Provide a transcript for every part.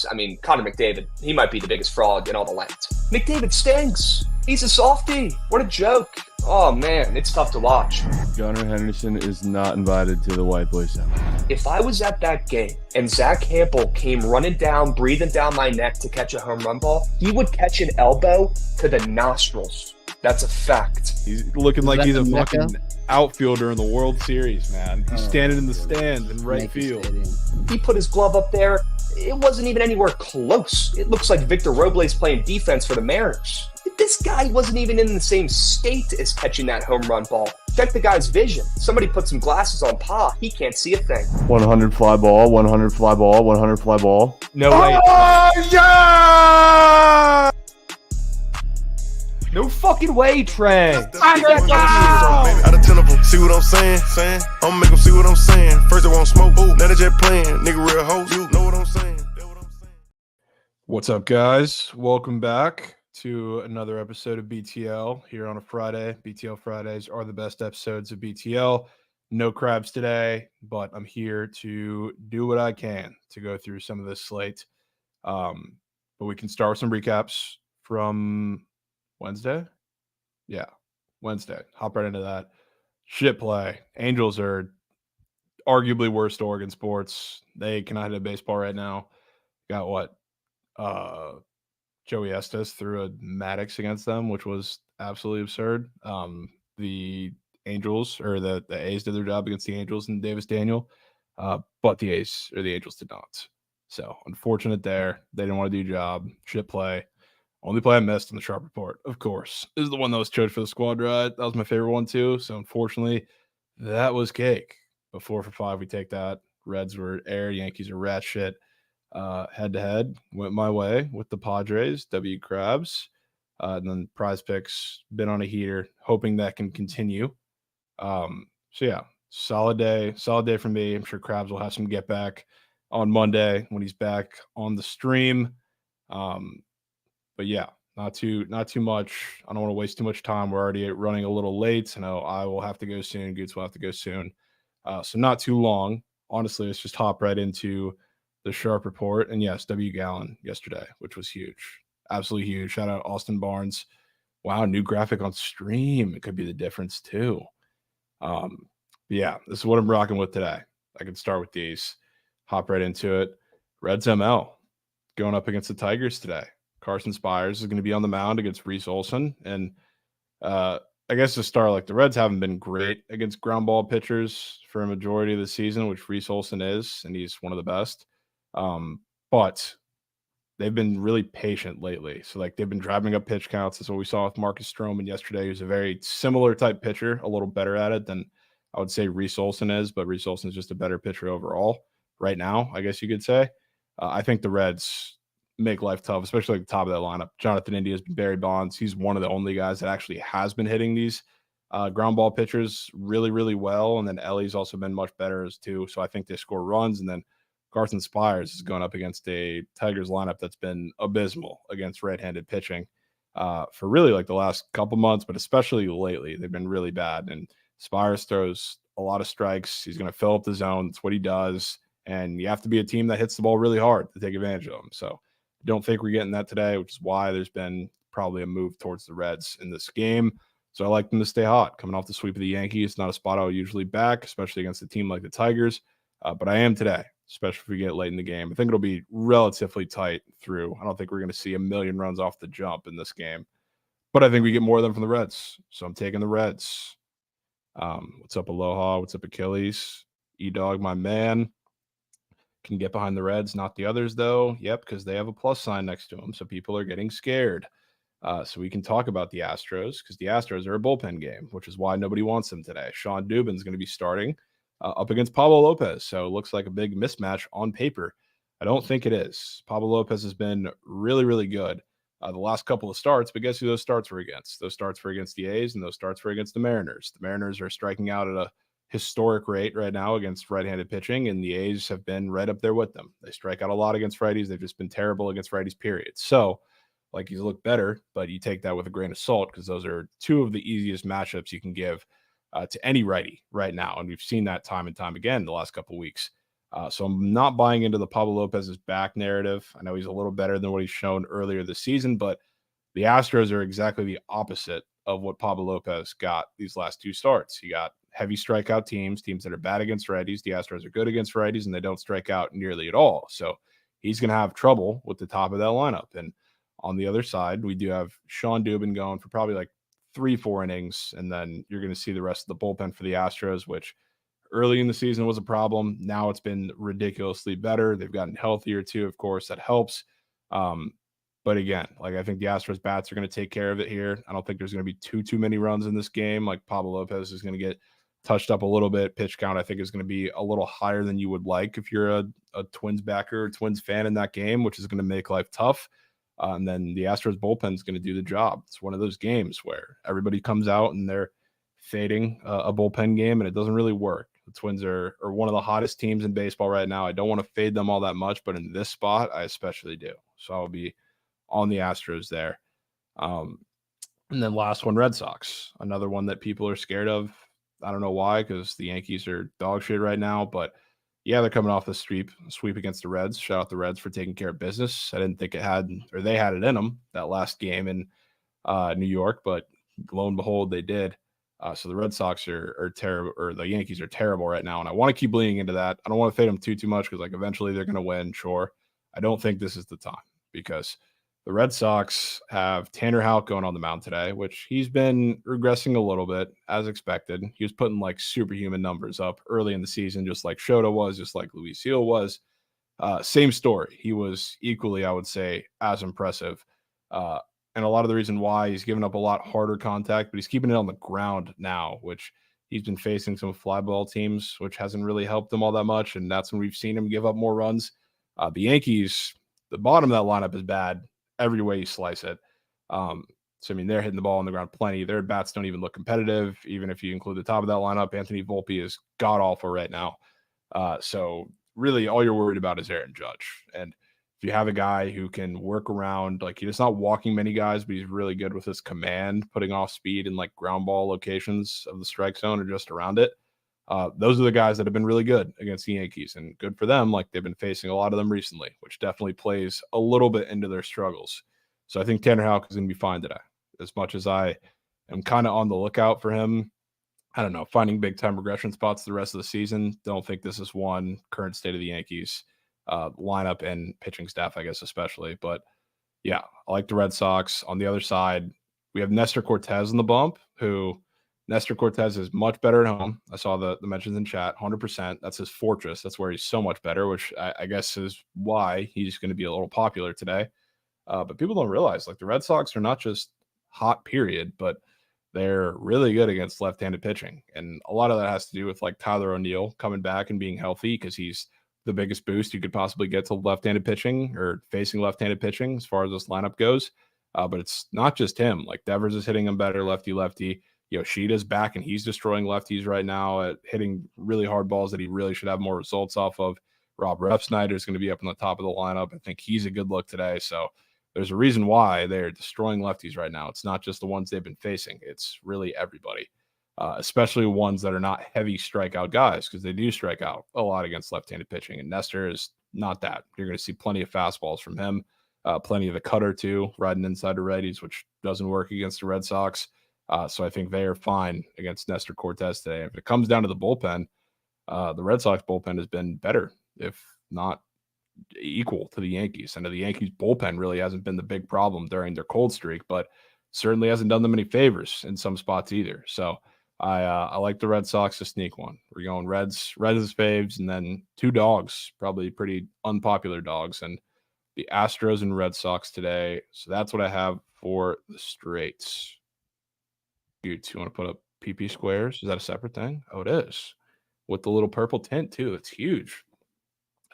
I mean, Connor McDavid, he might be the biggest fraud in all the land. McDavid stinks. He's a softie. What a joke. Oh, man, it's tough to watch. Gunnar Henderson is not invited to the White Boy Center. If I was at that game and Zach Campbell came running down, breathing down my neck to catch a home run ball, he would catch an elbow to the nostrils. That's a fact. He's looking like he's a fucking outfielder in the World Series, man. He's standing in the stands in right field. He put his glove up there. It wasn't even anywhere close. It looks like Victor Robles playing defense for the Mariners. This guy wasn't even in the same state as catching that home run ball. Check the guy's vision. Somebody put some glasses on Pa. He can't see a thing. 100 fly ball, 100 fly ball, 100 fly ball. No way. Oh, yeah! No fucking way, Trent. Out of 10 of them, see what I'm saying? I'ma make them see what I'm saying. First they won't smoke, now they just playing. Nigga real hoes, you know what I'm saying? What's up, guys? Welcome back to another episode of BTL here on a Friday. BTL Fridays are the best episodes of BTL. No Krabs today, but I'm here to do what I can to go through some of this slate. But we can start with some recaps from Wednesday. Yeah, Wednesday. Hop right into that. Shit play. Angels are arguably worst to Oregon sports. They cannot hit a baseball right now. Got what? Joey Estes threw a Maddox against them, which was absolutely absurd. The Angels or the A's did their job against the Angels and Davis Daniel, but the Angels did not. So unfortunate there. They didn't want to do a job. Shit play. Only play I missed in the Sharp Report, of course, is the one that was chosen for the squad ride. That was my favorite one too. So unfortunately, that was cake. But 4 for 5, we take that. Reds were air. Yankees are rat shit. Head to head went my way with the Padres, Krabs, and then Prize Picks been on a heater, hoping that can continue. So yeah, solid day for me. I'm sure Krabs will have some get back on Monday when he's back on the stream. But yeah, not too much. I don't want to waste too much time. We're already running a little late. I know I will have to go soon. Goots will have to go soon. So not too long. Honestly, let's just hop right into the Sharp Report. And yes, W. Gallen yesterday, which was huge. Absolutely huge. Shout out Austin Barnes. Wow, new graphic on stream. It could be the difference too. But yeah, this is what I'm rocking with today. I can start with these. Hop right into it. Reds ML going up against the Tigers today. Carson Spires is going to be on the mound against Reese Olson. And I guess to start, like the Reds haven't been great against ground ball pitchers for a majority of the season, which Reese Olson is, and he's one of the best. But they've been really patient lately. So like they've been driving up pitch counts. That's what we saw with Marcus Stroman yesterday. He was a very similar type pitcher, a little better at it than I would say Reese Olson is, but Reese Olson is just a better pitcher overall right now, I guess you could say. I think the Reds make life tough, especially like the top of that lineup. Jonathan India has been Barry Bonds. He's one of the only guys that actually has been hitting these ground ball pitchers really, really well. And then Ellie's also been much better as too. So I think they score runs. And then Carson Spires is going up against a Tigers lineup that's been abysmal against right-handed pitching for really like the last couple months, but especially lately. They've been really bad. And Spires throws a lot of strikes. He's going to fill up the zone. That's what he does. And you have to be a team that hits the ball really hard to take advantage of him. So I don't think we're getting that today, which is why there's been probably a move towards the Reds in this game. So I like them to stay hot. Coming off the sweep of the Yankees, not a spot I would usually back, especially against a team like the Tigers. But I am today, especially if we get late in the game. I think it'll be relatively tight through. I don't think we're going to see a million runs off the jump in this game. But I think we get more of them from the Reds. So I'm taking the Reds. What's up, Aloha? What's up, Achilles? E-Dog, my man. Can get behind the Reds, not the others, though. Yep, because they have a plus sign next to them, so people are getting scared. So we can talk about the Astros, because the Astros are a bullpen game, which is why nobody wants them today. Sean Dubin's going to be starting up against Pablo Lopez, so it looks like a big mismatch on paper. I don't think it is. Pablo Lopez has been really, really good the last couple of starts, but guess who those starts were against? Those starts were against the A's, and those starts were against the Mariners. The Mariners are striking out at a historic rate right now against right-handed pitching, and the A's have been right up there with them. They strike out a lot against righties. They've just been terrible against righties, period. So, like, he's looked better, but you take that with a grain of salt because those are two of the easiest matchups you can give to any righty right now, and we've seen that time and time again the last couple of weeks. So I'm not buying into the Pablo Lopez's back narrative. I know he's a little better than what he's shown earlier this season, but the Astros are exactly the opposite of what Pablo Lopez got these last 2 starts. He got heavy strikeout teams that are bad against righties. The Astros are good against righties, and they don't strike out nearly at all. So he's going to have trouble with the top of that lineup. And on the other side, we do have Sean Dubin going for probably like 3-4 innings, and then you're going to see the rest of the bullpen for the Astros, which early in the season was a problem. Now it's been ridiculously better. They've gotten healthier too, of course, that helps. But again, like I think the Astros bats are going to take care of it here. I don't think there's going to be too many runs in this game. Like Pablo Lopez is going to get touched up a little bit. Pitch count, I think, is going to be a little higher than you would like if you're a Twins backer or Twins fan in that game, which is going to make life tough. And then the Astros bullpen is going to do the job. It's one of those games where everybody comes out and they're fading a bullpen game, and it doesn't really work. The Twins are one of the hottest teams in baseball right now. I don't want to fade them all that much, but in this spot, I especially do. So I'll be on the Astros there. And then last one, Red Sox, another one that people are scared of. I don't know why, because the Yankees are dog shit right now, but yeah, they're coming off the sweep against the Reds. Shout out the Reds for taking care of business. I didn't think they had it in them that last game in New York, but lo and behold, they did. So the Red Sox are terrible, or the Yankees are terrible right now, and I want to keep leaning into that. I don't want to fade them too much because like eventually they're going to win. Sure, I don't think this is the time because the Red Sox have Tanner Houck going on the mound today, which he's been regressing a little bit as expected. He was putting like superhuman numbers up early in the season, just like Shota was, just like Luis Seal was. Same story. He was equally, I would say, as impressive. And a lot of the reason why he's given up a lot harder contact, but he's keeping it on the ground now, which he's been facing some fly ball teams, which hasn't really helped them all that much. And that's when we've seen him give up more runs. The Yankees, the bottom of that lineup is bad every way you slice it. So, I mean, they're hitting the ball on the ground plenty. Their bats don't even look competitive. Even if you include the top of that lineup, Anthony Volpe is god-awful right now. So really all you're worried about is Aaron Judge. And if you have a guy who can work around, like he's not walking many guys, but he's really good with his command, putting off speed in like ground ball locations of the strike zone or just around it. Those are the guys that have been really good against the Yankees, and good for them. Like they've been facing a lot of them recently, which definitely plays a little bit into their struggles. So I think Tanner Houck is going to be fine today. As much as I am kind of on the lookout for him, I don't know, finding big time regression spots the rest of the season. Don't think this is one. Current state of the Yankees lineup and pitching staff, I guess, especially. But yeah, I like the Red Sox. On the other side, we have Nestor Cortez on the bump, who Nestor Cortez is much better at home. I saw the mentions in chat, 100%. That's his fortress. That's where he's so much better, which I guess is why he's going to be a little popular today. But people don't realize, like, the Red Sox are not just hot, period, but they're really good against left-handed pitching. And a lot of that has to do with, like, Tyler O'Neill coming back and being healthy because he's the biggest boost you could possibly get to left-handed pitching or facing left-handed pitching as far as this lineup goes. But it's not just him. Like, Devers is hitting him better, lefty-lefty. Yoshida's back, and he's destroying lefties right now at hitting really hard balls that he really should have more results off of. Rob Refsnyder is going to be up on the top of the lineup. I think he's a good look today. So there's a reason why they're destroying lefties right now. It's not just the ones they've been facing. It's really everybody, especially ones that are not heavy strikeout guys, because they do strike out a lot against left-handed pitching. And Nestor is not that. You're going to see plenty of fastballs from him, plenty of the cutter too, riding inside the righties, which doesn't work against the Red Sox. So I think they are fine against Nestor Cortez today. If it comes down to the bullpen, the Red Sox bullpen has been better, if not equal to the Yankees. And the Yankees bullpen really hasn't been the big problem during their cold streak, but certainly hasn't done them any favors in some spots either. So I like the Red Sox to sneak one. We're going Reds as faves, and then two dogs, probably pretty unpopular dogs, and the Astros and Red Sox today. So that's what I have for the straights. You want to put up PP squares? Is that a separate thing? Oh, it is. With the little purple tint too. It's huge.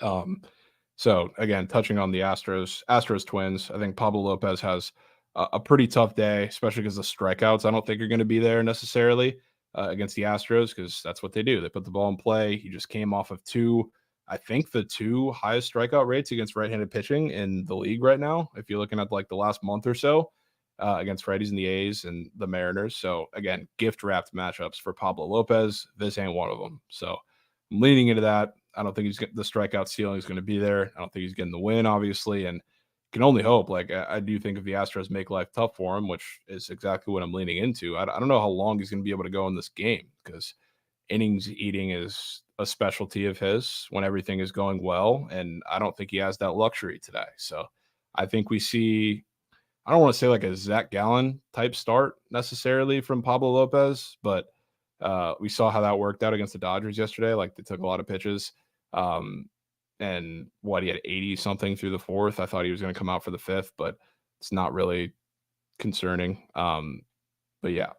So again, touching on the Astros Twins, I think Pablo Lopez has a pretty tough day, especially because the strikeouts I don't think are going to be there necessarily against the Astros, because that's what they do. They put the ball in play. He just came off of the two highest strikeout rates against right-handed pitching in the league right now. If you're looking at like the last month or so, against righties and the A's and the Mariners. So again, gift wrapped matchups for Pablo Lopez. This ain't one of them. So I'm leaning into that. I don't think the strikeout ceiling is going to be there. I don't think he's getting the win, obviously, and can only hope. Like, I do think if the Astros make life tough for him, which is exactly what I'm leaning into, I don't know how long he's going to be able to go in this game, because innings eating is a specialty of his when everything is going well, and I don't think he has that luxury today. So I think we see, I don't want to say like a Zach Gallen type start necessarily from Pablo Lopez, but we saw how that worked out against the Dodgers yesterday. Like, they took a lot of pitches. And he had 80 something through the fourth. I thought he was going to come out for the fifth, but it's not really concerning. But yeah,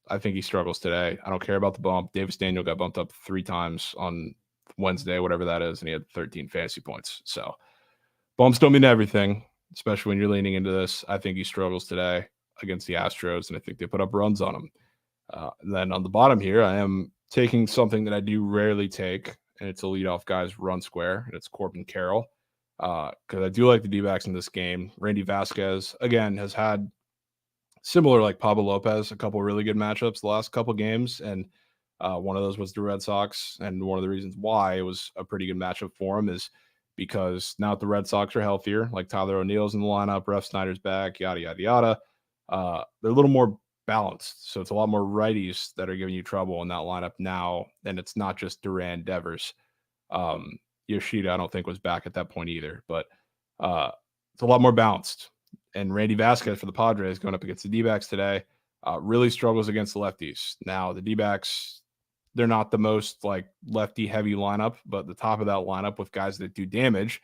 I think he struggles today. I don't care about the bump. Davis Daniel got bumped up 3 times on Wednesday, whatever that is, and he had 13 fantasy points. So bumps don't mean everything, especially when you're leaning into this. I think he struggles today against the Astros, and I think they put up runs on him. And then on the bottom here, I am taking something that I do rarely take, and it's a leadoff guy's run square, and it's Corbin Carroll. Because I do like the D-backs in this game. Randy Vasquez, again, has had similar like Pablo Lopez, a couple really good matchups the last couple games, and one of those was the Red Sox. And one of the reasons why it was a pretty good matchup for him is because now that the Red Sox are healthier, like Tyler O'Neill's in the lineup, Ref Snyder's back, yada, yada, yada, they're a little more balanced. So it's a lot more righties that are giving you trouble in that lineup now, and it's not just Duran, Devers. Yoshida, I don't think, was back at that point either, but it's a lot more balanced. And Randy Vasquez for the Padres going up against the D-backs today really struggles against the lefties. Now, the D-backs, they're not the most like lefty-heavy lineup, but the top of that lineup with guys that do damage,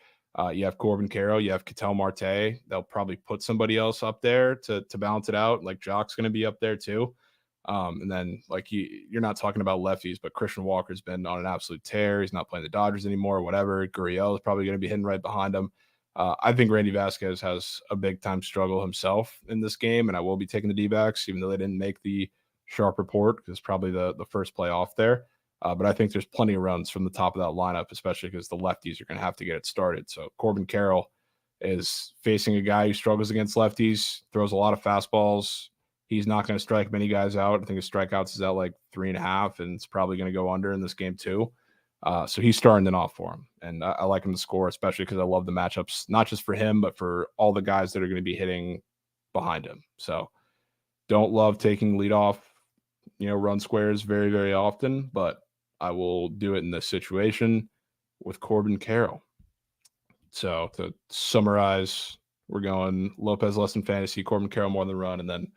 you have Corbin Carroll, you have Ketel Marte. They'll probably put somebody else up there to balance it out. Like Jock's going to be up there too. And then like you're not talking about lefties, but Christian Walker's been on an absolute tear. He's not playing the Dodgers anymore, whatever. Gurriel is probably going to be hitting right behind him. I think Randy Vasquez has a big time struggle himself in this game, and I will be taking the D-backs, even though they didn't make the sharp report, because probably the first play off there. But I think there's plenty of runs from the top of that lineup, especially because the lefties are going to have to get it started. So Corbin Carroll is facing a guy who struggles against lefties, throws a lot of fastballs. He's not going to strike many guys out. I think his strikeouts is at like 3.5, and it's probably going to go under in this game too. So he's starting it off for him, and I like him to score, especially because I love the matchups, not just for him, but for all the guys that are going to be hitting behind him. So don't love taking leadoff, run squares very, very often, but I will do it in this situation with Corbin Carroll. So to summarize, we're going Lopez less than fantasy, Corbin Carroll more than run, and then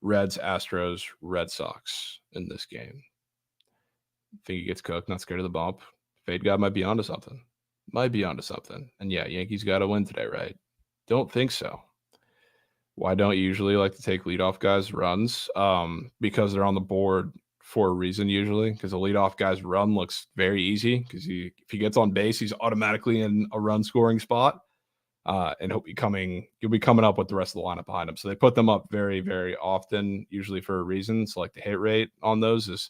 Reds, Astros, Red Sox in this game. Think he gets cooked, not scared of the bump. Fade God might be onto something. And yeah, Yankees got to win today, right? Don't think so. Why don't you usually like to take leadoff guys' runs? Because they're on the board for a reason usually, because a leadoff guy's run looks very easy, because if he gets on base, he's automatically in a run scoring spot, and you'll be coming up with the rest of the lineup behind him. So they put them up very, very often, usually for a reason. So like the hit rate on those is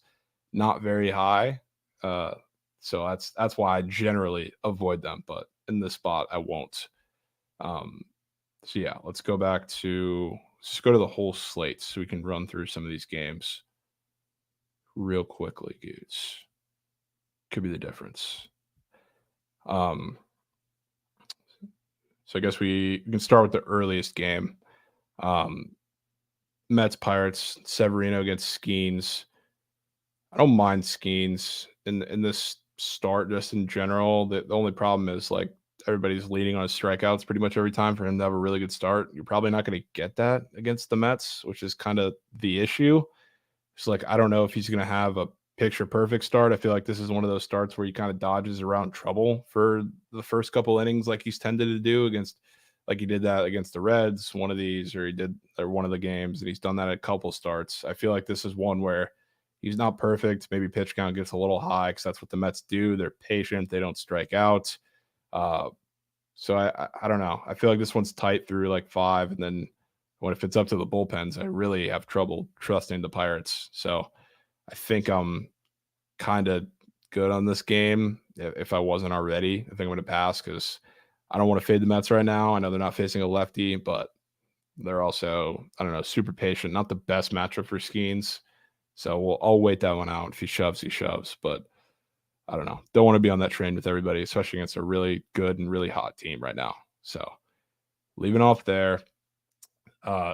not very high. So that's why I generally avoid them, but in this spot I won't. So yeah, let's go to the whole slate so we can run through some of these games real quickly, dudes. Could be the difference. So I guess we can start with the earliest game. Mets Pirates, Severino against Skeens. I don't mind Skeens in this start just in general. The only problem is like everybody's leading on his strikeouts pretty much every time for him to have a really good start. You're probably not going to get that against the Mets, which is kind of the issue. It's like, I don't know if he's going to have a picture perfect start. I feel like this is one of those starts where he kind of dodges around trouble for the first couple innings, like he's tended to do like he did that against the Reds, one of these, or one of the games, and he's done that at a couple starts. I feel like this is one where he's not perfect. Maybe pitch count gets a little high because that's what the Mets do. They're patient. They don't strike out. So I don't know. I feel like this one's tight through like 5, and then when it's up to the bullpens, I really have trouble trusting the Pirates. So I think I'm kind of good on this game. If I wasn't already, I think I'm going to pass because I don't want to fade the Mets right now. I know they're not facing a lefty, but they're also, I don't know, super patient. Not the best matchup for Skeens. So I'll wait that one out. If he shoves, he shoves. But I don't know. Don't want to be on that train with everybody, especially against a really good and really hot team right now. So leaving off there.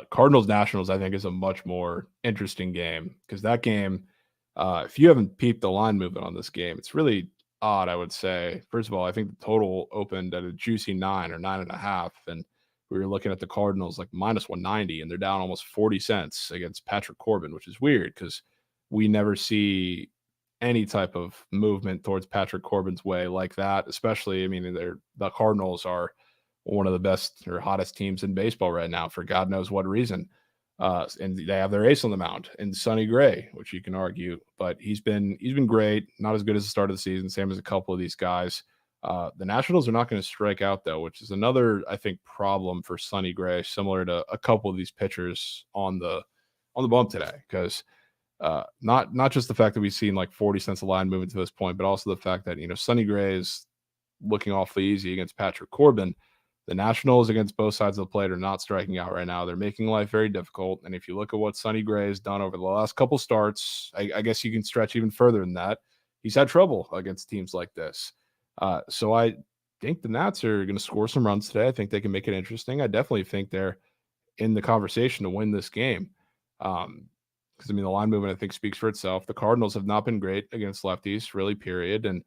Cardinals Nationals, I think, is a much more interesting game because that game, if you haven't peeped the line movement on this game, it's really odd, I would say. First of all, I think the total opened at a juicy 9 or 9.5, and we were looking at the Cardinals like minus 190, and they're down almost 40 cents against Patrick Corbin, which is weird because we never see any type of movement towards Patrick Corbin's way like that. Especially, I mean, the Cardinals are one of the best or hottest teams in baseball right now for God knows what reason. And they have their ace on the mound in Sonny Gray, which you can argue, but he's been great. Not as good as the start of the season, same as a couple of these guys. The Nationals are not going to strike out though, which is another, I think, problem for Sonny Gray, similar to a couple of these pitchers on the bump today. Because not just the fact that we've seen like 40 cents a line moving to this point, but also the fact that Sonny Gray is looking awfully easy against Patrick Corbin. The Nationals against both sides of the plate are not striking out right now. They're making life very difficult. And if you look at what Sonny Gray has done over the last couple starts, I guess you can stretch even further than that. He's had trouble against teams like this. So I think the Nats are going to score some runs today. I think they can make it interesting. I definitely think they're in the conversation to win this game. Because, I mean, the line movement, I think, speaks for itself. The Cardinals have not been great against lefties, really, period. And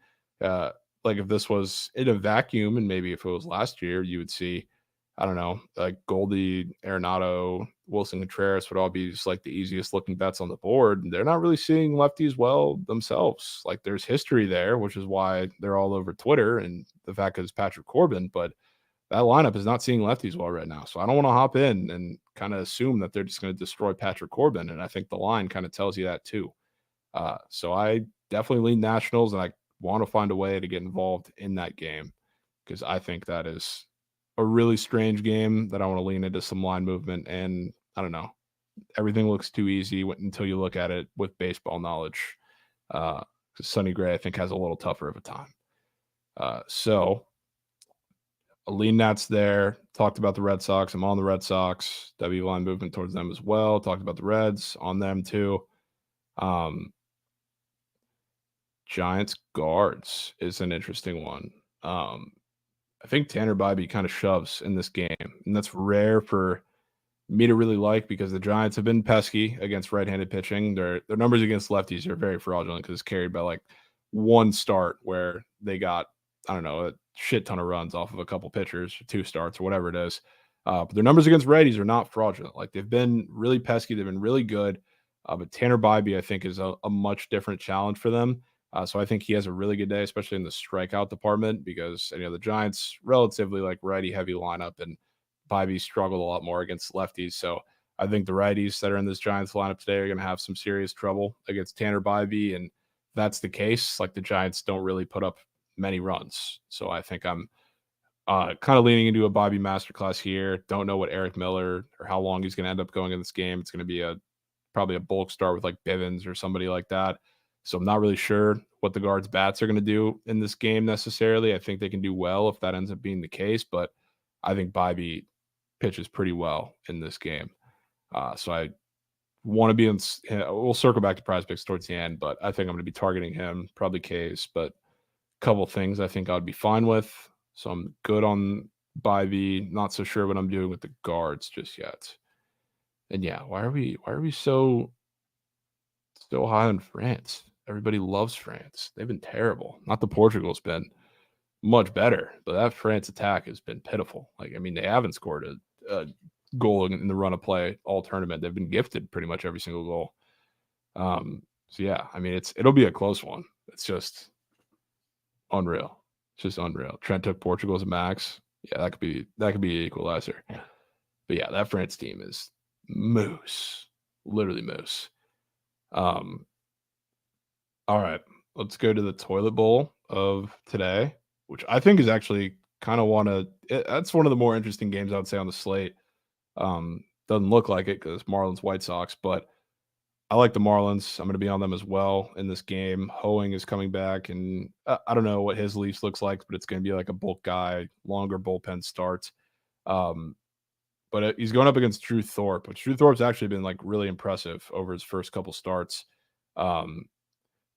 like if this was in a vacuum and maybe if it was last year, you would see, I don't know, like Goldie, Arenado, Wilson Contreras would all be just like the easiest looking bets on the board. And they're not really seeing lefties well themselves. Like there's history there, which is why they're all over Twitter and the fact that it's Patrick Corbin, but that lineup is not seeing lefties well right now. So I don't want to hop in and kind of assume that they're just going to destroy Patrick Corbin. And I think the line kind of tells you that too. So I definitely lean Nationals, and I want to find a way to get involved in that game because I think that is a really strange game that I want to lean into some line movement. And I don't know, everything looks too easy until you look at it with baseball knowledge. Because Sonny Gray, I think, has a little tougher of a time. So a lean Nats there. Talked about the Red Sox. I'm on the Red Sox. W line movement towards them as well. Talked about the Reds, on them too. Giants guards is an interesting one. I think Tanner Bybee kind of shoves in this game, and that's rare for me to really like because the Giants have been pesky against right-handed pitching. Their numbers against lefties are very fraudulent because it's carried by like one start where they got, I don't know, a shit ton of runs off of a couple pitchers, 2 starts or whatever it is. But their numbers against righties are not fraudulent. Like they've been really pesky. They've been really good. But Tanner Bybee, I think, is a much different challenge for them. So I think he has a really good day, especially in the strikeout department, because the Giants relatively like righty heavy lineup, and Bybee struggled a lot more against lefties. So I think the righties that are in this Giants lineup today are going to have some serious trouble against Tanner Bybee, and if that's the case, like the Giants don't really put up many runs. So I think I'm kind of leaning into a Bybee masterclass here. Don't know what Eric Miller or how long he's going to end up going in this game. It's going to be probably a bulk start with like Bivens or somebody like that. So I'm not really sure what the guards' bats are going to do in this game necessarily. I think they can do well if that ends up being the case, but I think Bybee pitches pretty well in this game. So I want to be in. We'll circle back to prize picks towards the end, but I think I'm going to be targeting him, probably K's, but a couple things I think I'd be fine with. So I'm good on Bybee. Not so sure what I'm doing with the guards just yet. And yeah, why are we so high on France? Everybody loves France. They've been terrible. Not the Portugal's been much better, but that France attack has been pitiful. Like, I mean, they haven't scored a goal in the run of play all tournament. They've been gifted pretty much every single goal. So yeah, I mean, it'll be a close one. It's just unreal. It's just unreal. Trent took Portugal as a max. Yeah, that could be an equalizer. But yeah, that France team is moose, literally moose. All right, let's go to the toilet bowl of today, which I think is actually kind of that's one of the more interesting games I would say on the slate. Doesn't look like it because Marlins White Sox, but I like the Marlins. I'm going to be on them as well in this game. Hoeing is coming back, and I don't know what his Leafs looks like, but it's going to be like a bulk guy, longer bullpen start. But he's going up against Drew Thorpe, which Drew Thorpe's actually been like really impressive over his first couple starts.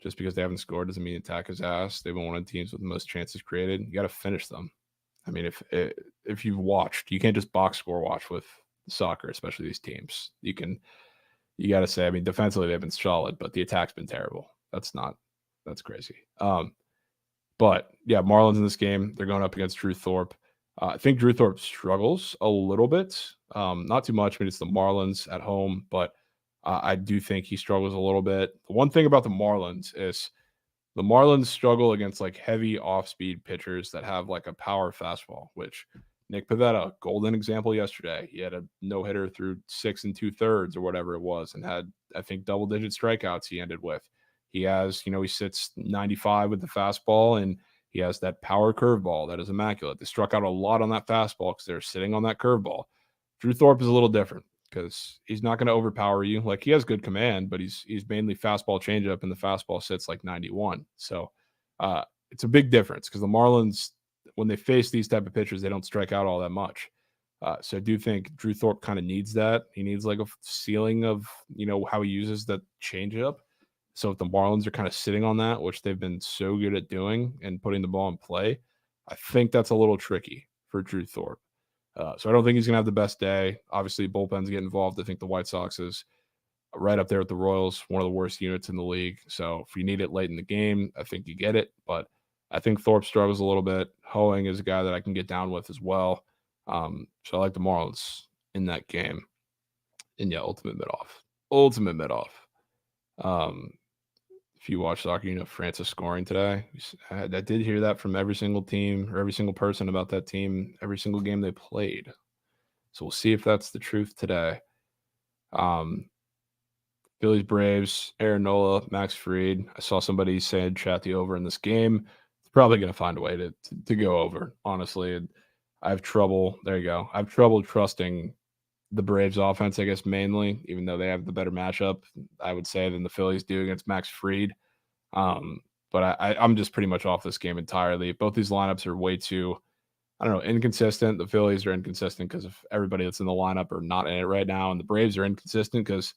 Just because they haven't scored doesn't mean attack his ass. They've been one of the teams with the most chances created. You got to finish them. I mean, if you've watched, you can't just box score watch with soccer, especially these teams. You got to say, I mean, defensively they've been solid, but the attack's been terrible. That's crazy. But yeah, Marlins in this game, they're going up against Drew Thorpe. I think Drew Thorpe struggles a little bit, not too much. I mean, it's the Marlins at home, but I do think he struggles a little bit. The one thing about the Marlins is the Marlins struggle against like heavy off-speed pitchers that have like a power fastball, which Nick Pivetta, golden example yesterday. He had a no-hitter through 6 2/3 or whatever it was and had, I think, double-digit strikeouts he ended with. He has, he sits 95 with the fastball, and he has that power curveball that is immaculate. They struck out a lot on that fastball because they're sitting on that curveball. Drew Thorpe is a little different because he's not going to overpower you. Like, he has good command, but he's mainly fastball changeup, and the fastball sits like 91. So it's a big difference because the Marlins, when they face these type of pitchers, they don't strike out all that much. So I do think Drew Thorpe kind of needs that. He needs like a ceiling of, how he uses that changeup. So if the Marlins are kind of sitting on that, which they've been so good at doing and putting the ball in play, I think that's a little tricky for Drew Thorpe. So I don't think he's going to have the best day. Obviously, bullpens get involved. I think the White Sox is right up there with the Royals, one of the worst units in the league. So if you need it late in the game, I think you get it. But I think Thorpe struggles a little bit. Hoeing is a guy that I can get down with as well. So I like the Marlins in that game. And yeah, ultimate mid-off. If you watch soccer, Francis scoring today. I did hear that from every single team or every single person about that team, every single game they played. So we'll see if that's the truth today. Phillies, Braves, Aaron Nola, Max Fried. I saw somebody saying chat the over in this game. It's probably going to find a way to go over, honestly. And I have trouble. There you go. I have trouble trusting the Braves offense, I guess, mainly, even though they have the better matchup, I would say, than the Phillies do against Max Fried. But I'm just pretty much off this game entirely. Both these lineups are way too, inconsistent. The Phillies are inconsistent because of everybody that's in the lineup are not in it right now. And the Braves are inconsistent because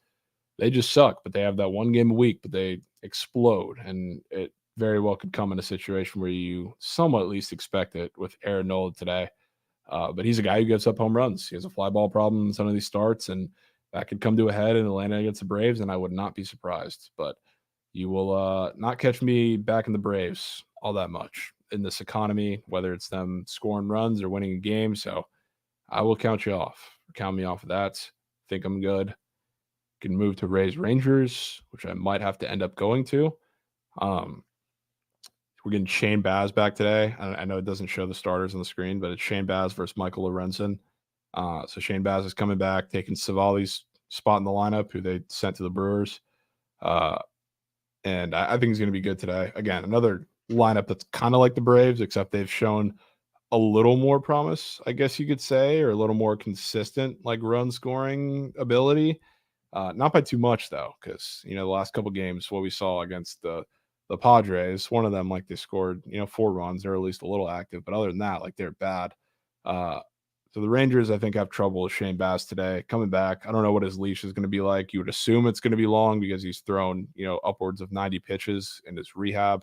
they just suck, but they have that one game a week, but they explode. And it very well could come in a situation where you somewhat at least expect it with Aaron Nola today. But he's a guy who gets up home runs. He has a fly ball problem in some of these starts, and that could come to a head in Atlanta against the Braves, and I would not be surprised. But you will not catch me back in the Braves all that much in this economy, whether it's them scoring runs or winning a game. So I will count you off. Count me off of that. Think I'm good. Can move to Rays Rangers, which I might have to end up going to. We're getting Shane Baz back today. I know it doesn't show the starters on the screen, but it's Shane Baz versus Michael Lorenzen. So Shane Baz is coming back, taking Savali's spot in the lineup, who they sent to the Brewers. And I think he's going to be good today. Again, another lineup that's kind of like the Braves, except they've shown a little more promise, I guess you could say, or a little more consistent like run scoring ability. Not by too much, though, because, the last couple games, what we saw against the Padres, one of them, like, they scored, 4 runs. They're at least a little active. But other than that, like, they're bad. So the Rangers, I think, have trouble with Shane Baz today. Coming back, I don't know what his leash is going to be like. You would assume it's going to be long because he's thrown, upwards of 90 pitches in his rehab.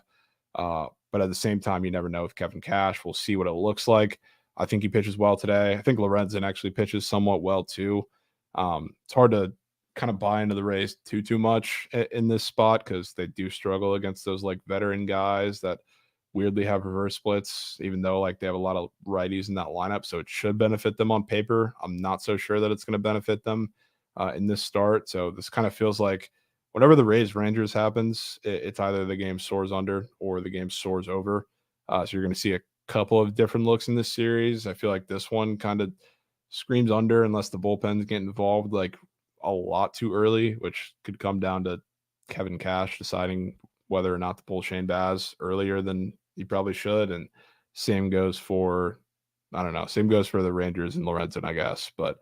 But at the same time, you never know with Kevin Cash. We'll see what it looks like. I think he pitches well today. I think Lorenzen actually pitches somewhat well, too. It's hard to kind of buy into the Rays too much in this spot because they do struggle against those like veteran guys that weirdly have reverse splits, even though like they have a lot of righties in that lineup. So it should benefit them on paper. I'm not so sure that it's going to benefit them in this start. So this kind of feels like whenever the Rays Rangers happens, it's either the game soars under or the game soars over. So you're going to see a couple of different looks in this series. I feel like this one kind of screams under unless the bullpens get involved like a lot too early, which could come down to Kevin Cash deciding whether or not to pull Shane Baz earlier than he probably should. And same goes for the Rangers and Lorenzen, I guess. But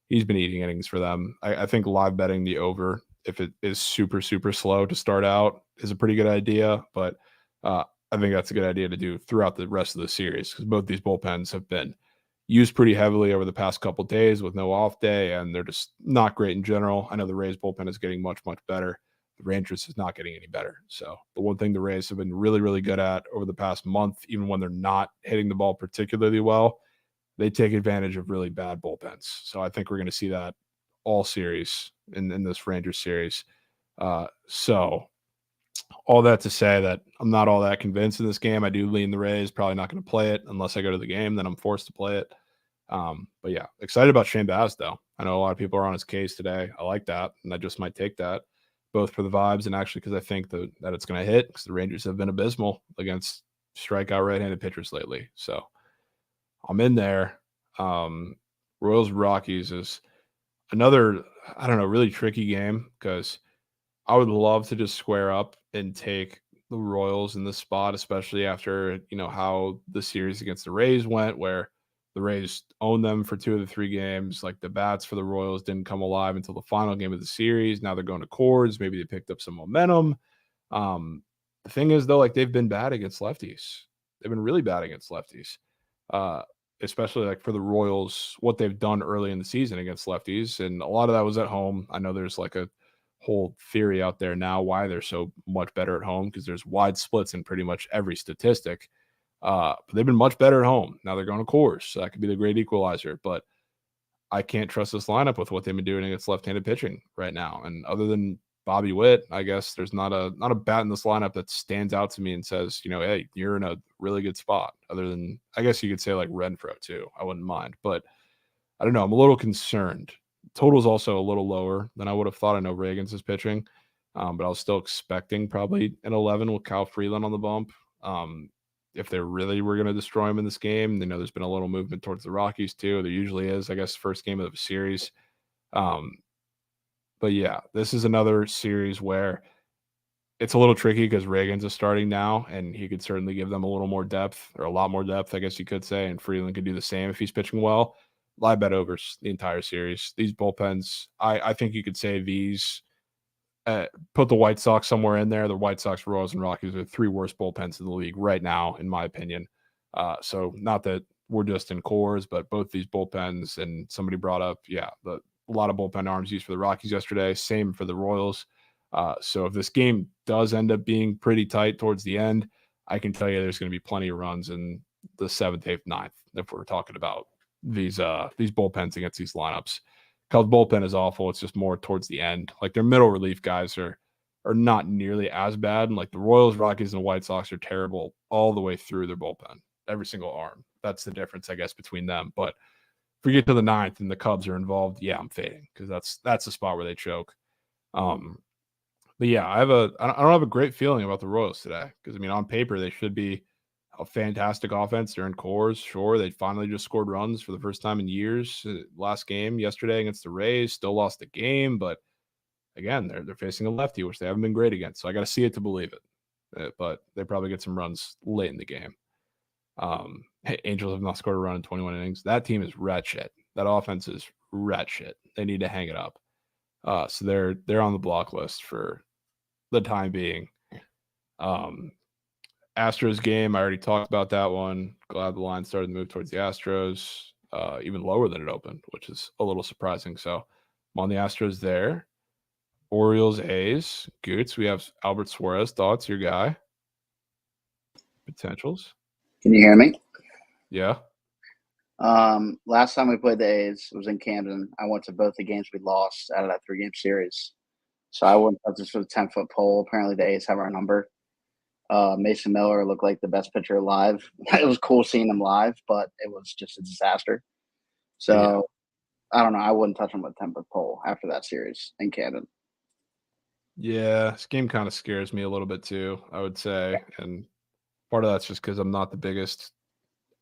he's been eating innings for them. I think live betting the over, if it is super, super slow to start out, is a pretty good idea. But I think that's a good idea to do throughout the rest of the series because both these bullpens have been used pretty heavily over the past couple of days with no off day, and they're just not great in general. I know the Rays bullpen is getting much, much better. I the Rangers is not getting any better. So the one thing the Rays have been really, really good at over the past month, even when they're not hitting the ball particularly well, they take advantage of really bad bullpens. So I think we're going to see that all series in this Rangers series. So all that to say that I'm not all that convinced in this game. I do lean the Rays, probably not going to play it unless I go to the game, then I'm forced to play it. But yeah, excited about Shane Baz though. I know a lot of people are on his case today. I like that, and I just might take that, both for the vibes and actually because I think that it's going to hit, because the Rangers have been abysmal against strikeout right-handed pitchers lately. So I'm in there. Royals Rockies is another, I don't know, really tricky game, because I would love to just square up and take the Royals in this spot, especially after, how the series against the Rays went, where the Rays owned them for 2 of the 3 games. Like, the bats for the Royals didn't come alive until the final game of the series. Now they're going to Coors. Maybe they picked up some momentum. The thing is, though, like, they've been bad against lefties. They've been really bad against lefties, especially like for the Royals, what they've done early in the season against lefties. And a lot of that was at home. I know there's like a whole theory out there now why they're so much better at home, because there's wide splits in pretty much every statistic. But they've been much better at home. Now they're going to Coors, so that could be the great equalizer. But I can't trust this lineup with what they've been doing against left-handed pitching right now. And other than Bobby Witt, I guess there's not a bat in this lineup that stands out to me and says, hey, you're in a really good spot. Other than, I guess you could say, like Renfroe too. I wouldn't mind, but I don't know. I'm a little concerned. Total's also a little lower than I would have thought. I know Reagans is pitching, but I was still expecting probably an 11 with Kyle Freeland on the bump. If they really were going to destroy him in this game, there's been a little movement towards the Rockies too. There usually is, I guess, first game of the series. But yeah, this is another series where it's a little tricky because Reagans is starting now, and he could certainly give them a little more depth, or a lot more depth, I guess you could say, and Freeland could do the same if he's pitching well. Live bet overs the entire series. These bullpens, I think you could say these, put the White Sox somewhere in there. The White Sox, Royals, and Rockies are the 3 worst bullpens in the league right now, in my opinion. So not that we're just in cores, but both these bullpens, and somebody brought up, a lot of bullpen arms used for the Rockies yesterday, same for the Royals. So if this game does end up being pretty tight towards the end, I can tell you there's going to be plenty of runs in the 7th, 8th, 9th if we're talking about these bullpens against these lineups. Cubs bullpen is awful. It's just more towards the end. Like, their middle relief guys are not nearly as bad. And like the Royals, Rockies, and White Sox are terrible all the way through their bullpen, every single arm. That's the difference, I guess, between them. But if we get to the 9th and the Cubs are involved, I'm fading, because that's the spot where they choke. But yeah, I don't have a great feeling about the Royals today, because on paper they should be a fantastic offense. They're in Coors. Sure, they finally just scored runs for the first time in years. Last game yesterday against the Rays, still lost the game, but again, they're facing a lefty, which they haven't been great against. So I got to see it to believe it. But they probably get some runs late in the game. Angels have not scored a run in 21 innings. That team is rat shit. That offense is rat shit. They need to hang it up. So they're on the block list for the time being. Astros game, I already talked about that one. Glad the line started to move towards the Astros, even lower than it opened, which is a little surprising. So I'm on the Astros there. Orioles, A's, Goots. We have Albert Suarez. Thoughts, your guy? Potentials? Can you hear me? Yeah. Last time we played the A's was in Camden. I went to both the games we lost out of that 3-game series. So I wouldn't touch this for the 10-foot pole. Apparently the A's have our number. Mason Miller looked like the best pitcher alive. It was cool seeing him live, but it was just a disaster. So I don't know. I wouldn't touch him with a 10-foot pole after that series in Camden. Yeah, this game kind of scares me a little bit too, I would say. And part of that's just because I'm not the biggest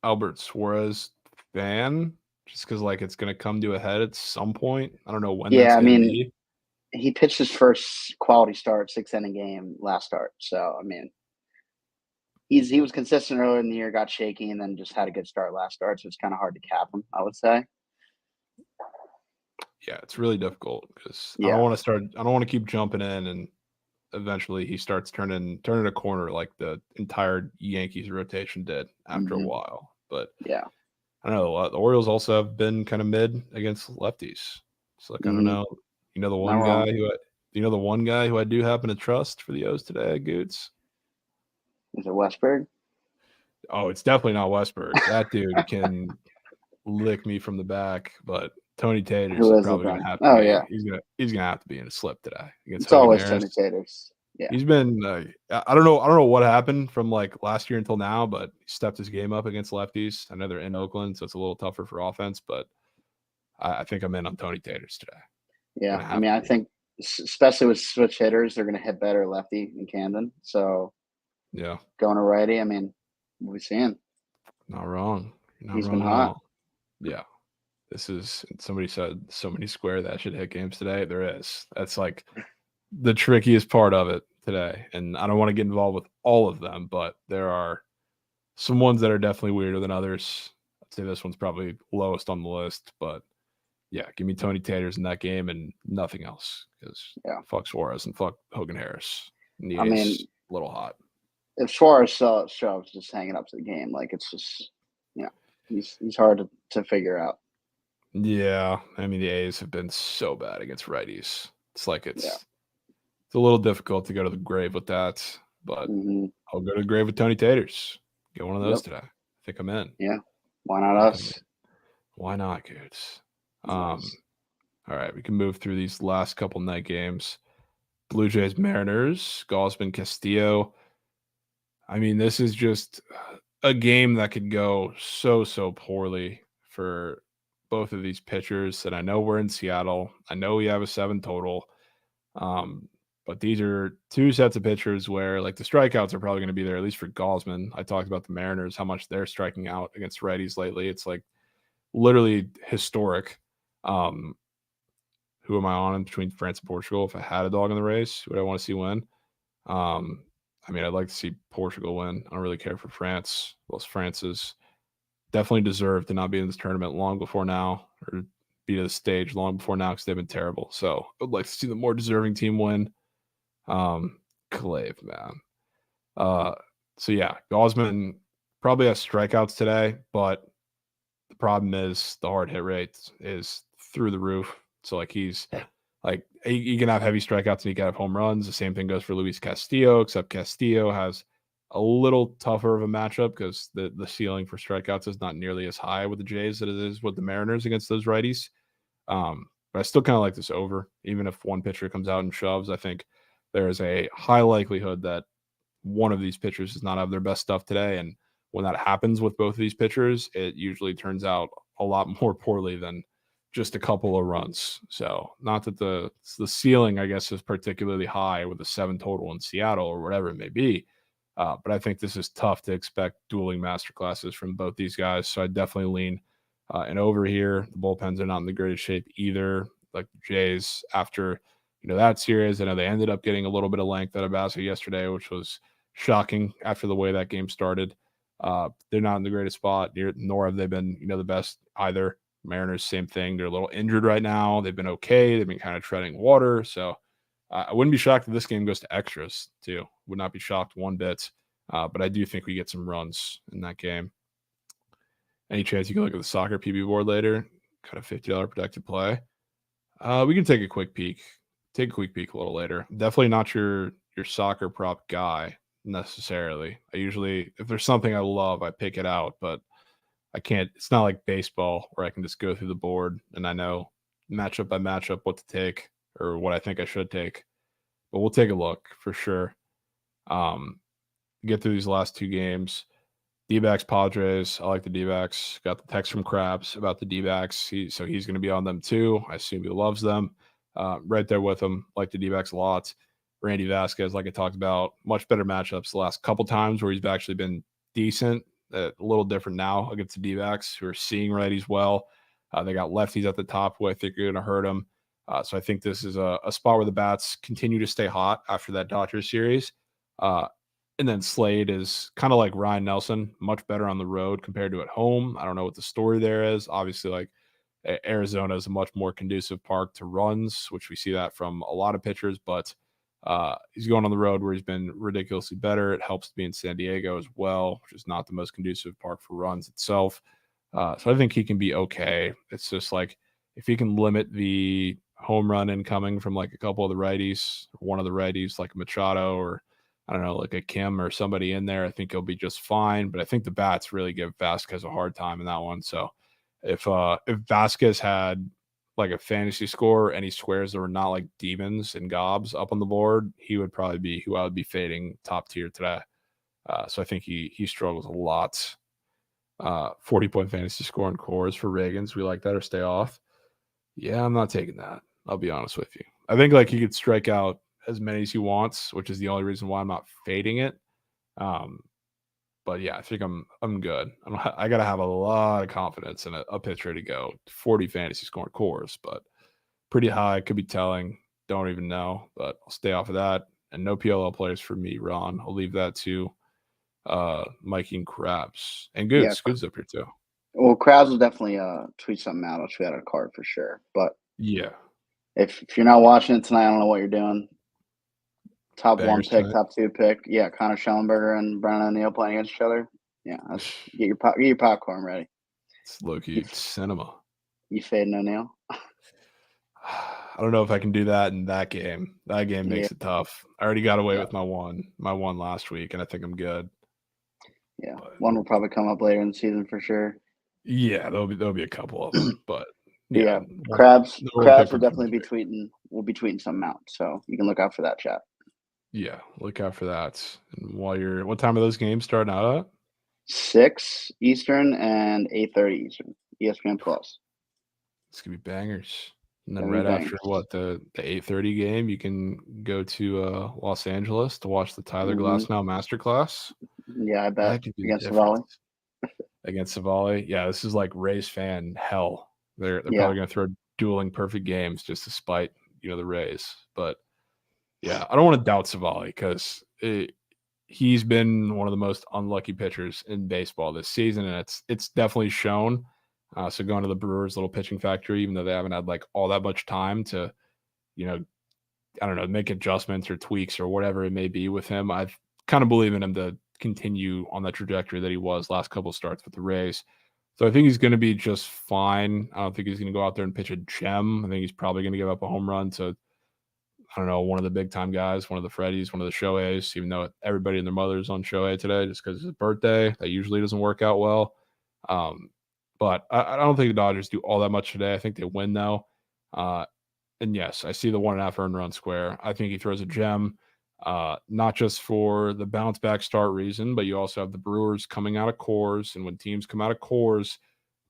Albert Suarez fan, just because like it's going to come to a head at some point. I don't know when that's going to be. He pitched his first quality start, 6-inning game last start. So, he was consistent earlier in the year, got shaky, and then just had a good start last start. So it's kind of hard to cap him, I would say. Yeah, it's really difficult because I don't want to keep jumping in, and eventually he starts turning a corner like the entire Yankees rotation did after a while. But I don't know. The Orioles also have been kind of mid against lefties. So like, I don't know. The one guy who you know the one guy who I do happen to trust for the O's today, Goots? Is it Westberg? Oh, it's definitely not Westberg. That dude can lick me from the back, but Tony Taters Who is is it probably then? going to have to Oh, be. yeah. He's gonna have to be in a slip today against It's Hogan always Harris. Tony Taters. Yeah. He's been. I don't know what happened from like last year until now, but he stepped his game up against lefties. I know they're in Oakland, so it's a little tougher for offense, but I think I'm in on Tony Taters today. Yeah, I mean, I think especially with switch hitters, they're going to hit better lefty in Camden. So Yeah, going to righty, I mean, what we seeing? not wrong. Not He's wrong been at hot. all. Yeah. This is, somebody said so many square that should hit games today. There is. That's like the trickiest part of it today. And I don't want to get involved with all of them, but there are some ones that are definitely weirder than others. I'd say this one's probably lowest on the list, but yeah, give me Tony Taters in that game and nothing else because fuck Suarez and fuck Hogan Harris. I mean, a little hot. If Suarez shoves just hanging up to the game, like it's just, he's hard to figure out. Yeah, I mean the A's have been so bad against righties. It's like it's a little difficult to go to the grave with that, but I'll go to the grave with Tony Taters. Get one of those today. I think I'm in. Yeah, why not us? Why not, Goods? Nice. All right, we can move through these last couple night games. Blue Jays Mariners, Gausman Castillo. I mean, this is just a game that could go so poorly for both of these pitchers. And I know we're in Seattle. I know we have a 7 total. But these are 2 sets of pitchers where like the strikeouts are probably going to be there, at least for Gausman. I talked about the Mariners, how much they're striking out against righties lately. It's like literally historic. Who am I on in between France and Portugal? If I had a dog in the race, who would I want to see win? I mean, I'd like to see Portugal win. I don't really care for France. Well, France is definitely deserved to not be in this tournament long before now, or be to the stage long before now because they've been terrible. So I'd like to see the more deserving team win. Clave, man. So yeah, Gausman probably has strikeouts today, but the problem is the hard hit rate is through the roof. So like he's like he can have heavy strikeouts and he can have home runs. The same thing goes for Luis Castillo, except Castillo has a little tougher of a matchup because the ceiling for strikeouts is not nearly as high with the Jays as it is with the Mariners against those righties. But I still kind of like this over, even if one pitcher comes out and shoves. I think there is a high likelihood that one of these pitchers does not have their best stuff today. And when that happens with both of these pitchers, it usually turns out a lot more poorly than just a couple of runs. So not that the ceiling, I guess, is particularly high with a 7 total in Seattle or whatever it may be. But I think this is tough to expect dueling masterclasses from both these guys. So I definitely lean and over here. The bullpens are not in the greatest shape either. Like the Jays after, that series, I know they ended up getting a little bit of length out of Basso yesterday, which was shocking after the way that game started. They're not in the greatest spot, nor have they been, the best either. Mariners, same thing. They're a little injured right now. They've been okay. They've been kind of treading water. So I wouldn't be shocked if this game goes to extras too. Would not be shocked one bit. But I do think we get some runs in that game. Any chance you can look at the soccer PB board later? Got a $50 protected play. We can take a quick peek. Take a quick peek a little later. Definitely not your soccer prop guy necessarily. I usually, if there's something I love, I pick it out, but I can't. It's not like baseball where I can just go through the board and I know matchup by matchup what to take or what I think I should take. But we'll take a look for sure. Get through these last 2 games. D-backs, Padres. I like the D-backs. Got the text from Krabs about the D-backs. So he's going to be on them too. I assume he loves them. Right there with him. Like the D-backs a lot. Randy Vasquez, like I talked about, much better matchups the last couple times where he's actually been decent. A little different now against the D-backs who are seeing righties well. They got lefties at the top who I think are going to hurt them. So I think this is a spot where the bats continue to stay hot after that Dodgers series. And then Slade is kind of like Ryan Nelson, much better on the road compared to at home. I don't know what the story there is. Obviously, like Arizona is a much more conducive park to runs, which we see that from a lot of pitchers, but he's going on the road where he's been ridiculously better. It helps to be in San Diego as well, which is not the most conducive park for runs itself. So I think he can be okay. It's just like if he can limit the home run incoming from like a couple of the righties, one of the righties, like Machado or I don't know, like a Kim or somebody in there, I think he'll be just fine. But I think the bats really give Vasquez a hard time in that one. So if Vasquez had like a fantasy score and he squares there were not like demons and gobs up on the board, he would probably be who I would be fading top tier today. So I think he struggles a lot. 40-point fantasy score and cores for Reagans. We like that or stay off. Yeah, I'm not taking that. I'll be honest with you. I think like he could strike out as many as he wants, which is the only reason why I'm not fading it. But yeah, I think I'm good. I gotta have a lot of confidence in a pitcher to go 40 fantasy scoring cores, but pretty high. Could be telling. Don't even know, but I'll stay off of that. And no PLL players for me, Ron. I'll leave that to Mikey and Krabs and Goods. Yeah. Goods up here too. Well, Krabs will definitely tweet something out. I'll tweet out a card for sure. But Yeah, if you're not watching it tonight, I don't know what you're doing. Top Bangers 1 pick, tonight. top 2 pick. Yeah, Connor Schellenberger and Brennan O'Neill playing against each other. Yeah, get your popcorn ready. It's low-key cinema. You fading O'Neill? I don't know if I can do that in that game. That game makes it tough. I already got away with my one last week, and I think I'm good. Yeah, But one will probably come up later in the season for sure. yeah, there'll be a couple of them, but Yeah, no Krabs one will pick definitely be big. tweeting. We'll be tweeting something out, so you can look out for that chat. Yeah, look out for that. And what time are those games starting out at? 6 Eastern and 8:30 Eastern. ESPN Plus. It's gonna be bangers. And then Gonna be right after bangers. the 8:30 game, you can go to Los Angeles to watch the Tyler Mhm. Glasnow masterclass. Yeah, I bet That could be the against difference. Savali. Against Savali. Yeah, this is like Rays fan hell. They're Yeah. probably gonna throw dueling perfect games just to spite, the Rays. But yeah, I don't want to doubt Savali because he's been one of the most unlucky pitchers in baseball this season, and it's definitely shown. So going to the Brewers' little pitching factory, even though they haven't had like all that much time to, I don't know, make adjustments or tweaks or whatever it may be with him, I've kind of believe in him to continue on that trajectory that he was last couple of starts with the Rays. So I think he's going to be just fine. I don't think he's going to go out there and pitch a gem. I think he's probably going to give up a home run to, I don't know, one of the big time guys, one of the Freddys, one of the Shoheis, even though everybody and their mother's on Shohei today just because it's his birthday. That usually doesn't work out well. But I don't think the Dodgers do all that much today. I think they win, though. And yes, I see the 1.5 earned run square. I think he throws a gem, not just for the bounce back start reason, but you also have the Brewers coming out of cores. And when teams come out of cores,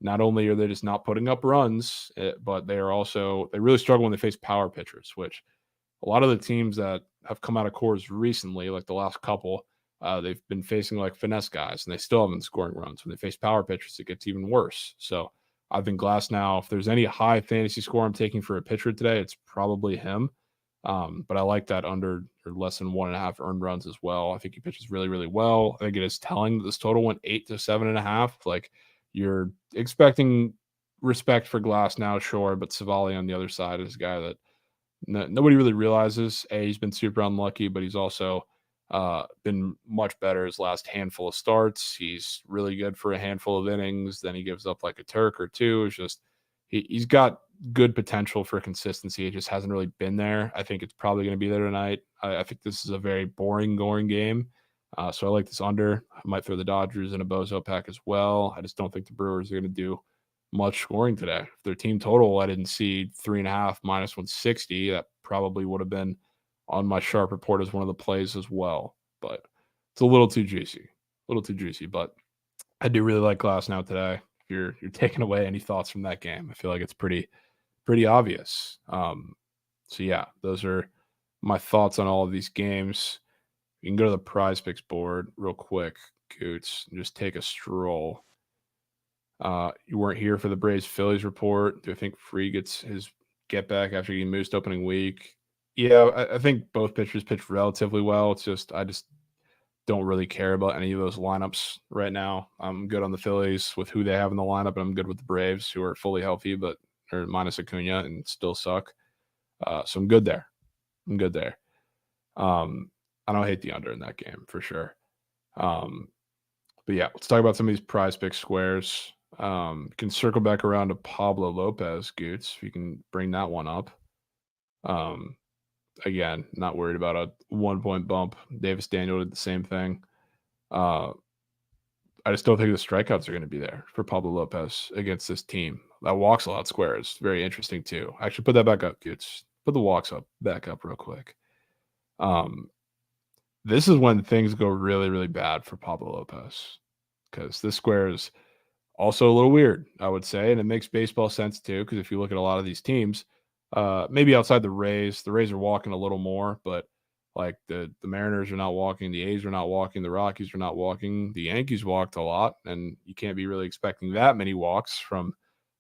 not only are they just not putting up runs, but they really struggle when they face power pitchers, which a lot of the teams that have come out of cores recently, like the last couple, they've been facing like finesse guys, and they still haven't scoring runs. When they face power pitchers, it gets even worse. So I think Glasnow, if there's any high fantasy score I'm taking for a pitcher today, it's probably him. But I like that under or less than 1.5 earned runs as well. I think he pitches really, really well. I think it is telling that this total went 8 to 7.5. Like you're expecting respect for Glasnow, sure, but Savali on the other side is a guy that nobody really realizes. He's been super unlucky, but he's also been much better his last handful of starts. He's really good for a handful of innings. Then he gives up like a Turk or two. It's just he's got good potential for consistency. It just hasn't really been there. I think it's probably going to be there tonight. I think this is a very boring game. So I like this under. I might throw the Dodgers in a bozo pack as well. I just don't think the Brewers are going to do much scoring today. If their team total, I didn't see 3.5 minus 160. That probably would have been on my sharp report as one of the plays as well. But it's a little too juicy. But I do really like Glasnow today. If you're taking away any thoughts from that game, I feel like it's pretty obvious. So yeah, those are my thoughts on all of these games. You can go to the Prize Picks board real quick, Coots, and just take a stroll. You weren't here for the Braves Phillies report. Do I think Free gets his get back after getting moosed opening week? Yeah, I think both pitchers pitched relatively well. It's just I just don't really care about any of those lineups right now. I'm good on the Phillies with who they have in the lineup, and I'm good with the Braves who are fully healthy but are minus Acuna and still suck. So I'm good there. I don't hate the under in that game for sure. But yeah, let's talk about some of these Prize Pick squares. You can circle back around to Pablo Lopez, Goots, if you can bring that one up. Again, not worried about a 1-point bump. Davis Daniel did the same thing. I just don't think the strikeouts are going to be there for Pablo Lopez against this team. That walks a lot square is very interesting too. Actually, put that back up, Goots. Put the walks back up real quick. This is when things go really, really bad for Pablo Lopez because this square is also a little weird, I would say, and it makes baseball sense too. Because if you look at a lot of these teams, maybe outside the Rays are walking a little more, but like the Mariners are not walking, the A's are not walking, the Rockies are not walking, the Yankees walked a lot, and you can't be really expecting that many walks from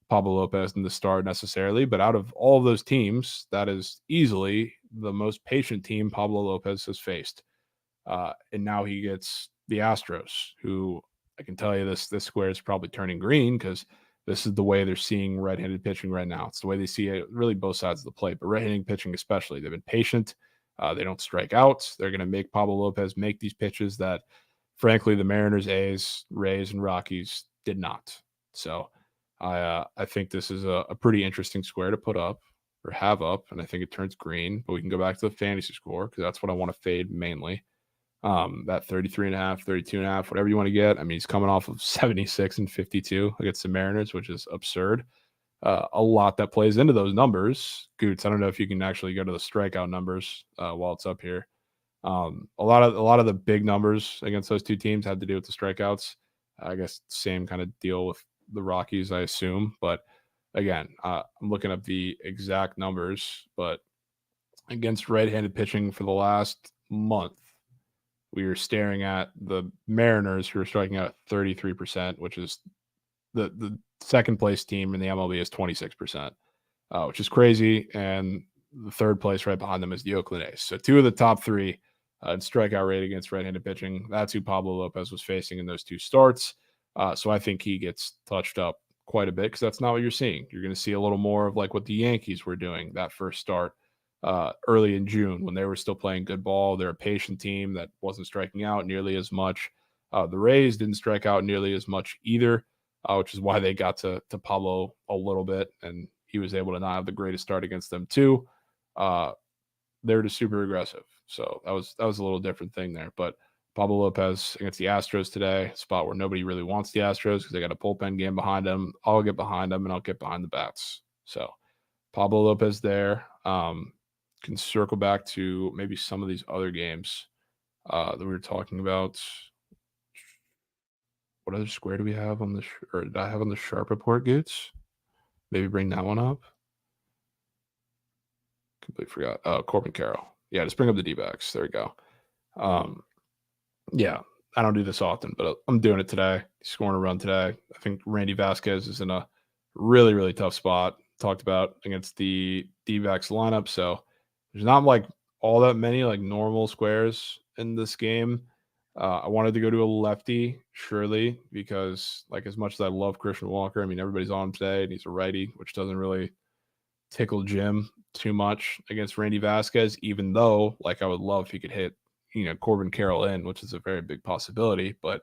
Pablo Lopez in the start necessarily. But out of all of those teams, that is easily the most patient team Pablo Lopez has faced. And now he gets the Astros, who I can tell you this square is probably turning green because this is the way they're seeing right-handed pitching right now. It's the way they see it, really both sides of the plate, but right-handed pitching especially. They've been patient. They don't strike out. They're going to make Pablo Lopez make these pitches that, frankly, the Mariners, A's, Rays, and Rockies did not. So I think this is a pretty interesting square to put up or have up, and I think it turns green. But we can go back to the fantasy score because that's what I want to fade mainly. That 33.5, 32.5, whatever you want to get. I mean, he's coming off of 76 and 52 against the Mariners, which is absurd. A lot that plays into those numbers. Goots, I don't know if you can actually go to the strikeout numbers while it's up here. A lot of the big numbers against those two teams had to do with the strikeouts. I guess same kind of deal with the Rockies, I assume. But again, I'm looking up the exact numbers. But against right-handed pitching for the last month, we were staring at the Mariners, who are striking out at 33%, which is the second place team in the MLB is 26%, which is crazy. And the third place right behind them is the Oakland A's. So two of the top three in strikeout rate against right-handed pitching. That's who Pablo Lopez was facing in those two starts. So I think he gets touched up quite a bit because that's not what you're seeing. You're going to see a little more of like what the Yankees were doing that first start early in June when they were still playing good ball. They're a patient team that wasn't striking out nearly as much. The Rays didn't strike out nearly as much either, which is why they got to Pablo a little bit, and he was able to not have the greatest start against them too. They're just super aggressive, so that was a little different thing there. But Pablo Lopez against the Astros today, spot where nobody really wants the Astros because they got a bullpen game behind them. I'll get behind them, and I'll get behind the bats. So Pablo Lopez there. Can circle back to maybe some of these other games that we were talking about. What other square do we have on the or did I have on the Sharp report, Goots? Maybe bring that one up. Completely forgot. Corbin Carroll. Yeah, just bring up the D-backs. There we go. Yeah, I don't do this often, but I'm doing it today. He's scoring a run today. I think Randy Vasquez is in a really, really tough spot. Talked about against the D-backs lineup. So there's not like all that many like normal squares in this game. I wanted to go to a lefty, surely, because like as much as I love Christian Walker, I mean, everybody's on him today and he's a righty, which doesn't really tickle Jim too much against Randy Vasquez, even though like I would love if he could hit, Corbin Carroll in, which is a very big possibility. But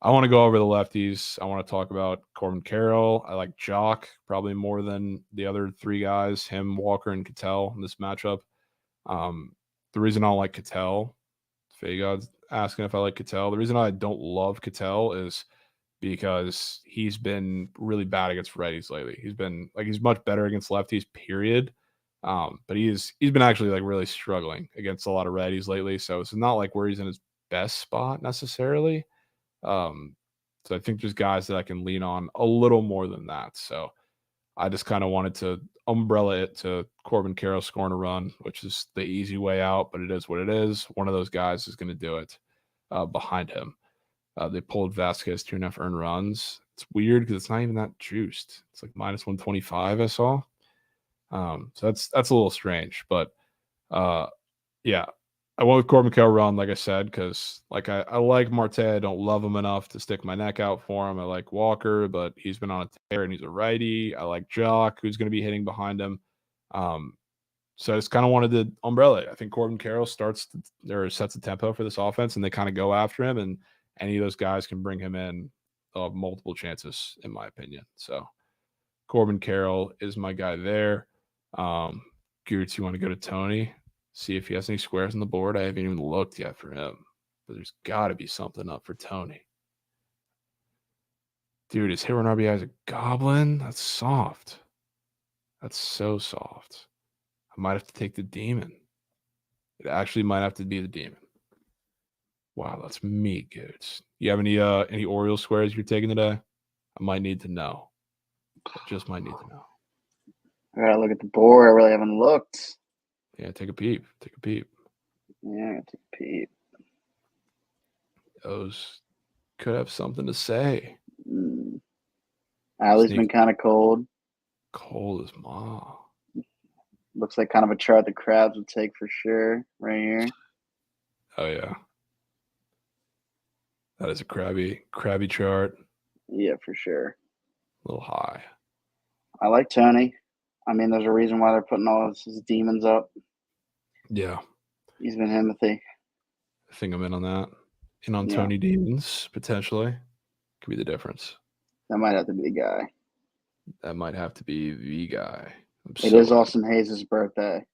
I want to go over the lefties. I want to talk about Corbin Carroll. I like Jock probably more than the other three guys, him, Walker, and Cattell in this matchup. The reason I don't like Cattell, Fagod's asking if I like Cattell. The reason I don't love Cattell is because he's been really bad against righties lately. He's much better against lefties, period. But he's been actually like really struggling against a lot of righties lately. So it's not like where he's in his best spot necessarily. So I think there's guys that I can lean on a little more than that. So I just kind of wanted to umbrella it to Corbin Carroll scoring a run, which is the easy way out, but it is what it is. One of those guys is going to do it behind him. They pulled Vasquez 2.5 earned runs. It's weird because it's not even that juiced. It's like minus 125 I saw. So that's a little strange, but yeah, I went with Corbin Carroll run, like I said, because like I like Marte. I don't love him enough to stick my neck out for him. I like Walker, but he's been on a tear and he's a righty. I like Jock, who's going to be hitting behind him. So I just kind of wanted to umbrella it. I think Corbin Carroll sets a tempo for this offense, and they kind of go after him, and any of those guys can bring him in. They'll have multiple chances, in my opinion. So Corbin Carroll is my guy there. Goots, you want to go to Tony, see if he has any squares on the board? I haven't even looked yet for him, but there's got to be something up for Tony. Dude, his hit run RBI is a goblin? That's soft. That's so soft. I might have to take the demon. It actually might have to be the demon. Wow, that's me, Goots. You have any Orioles squares you're taking today? I might need to know. I just might need to know. I gotta look at the board. I really haven't looked. Yeah, take a peep. Take a peep. Yeah, I gotta take a peep. Those could have something to say. Alley's been kind of cold. Cold as ma. Looks like kind of a chart the Krabs would take for sure right here. Oh yeah. That is a crabby chart. Yeah, for sure. A little high. I like Tony. I mean, there's a reason why they're putting all his demons up. Yeah. He's been Himothy. I think I'm in on that. In on Yeah. Tony Demons, potentially. Could be the difference. That might have to be the guy. That might have to be the guy. It is Austin Hayes' birthday.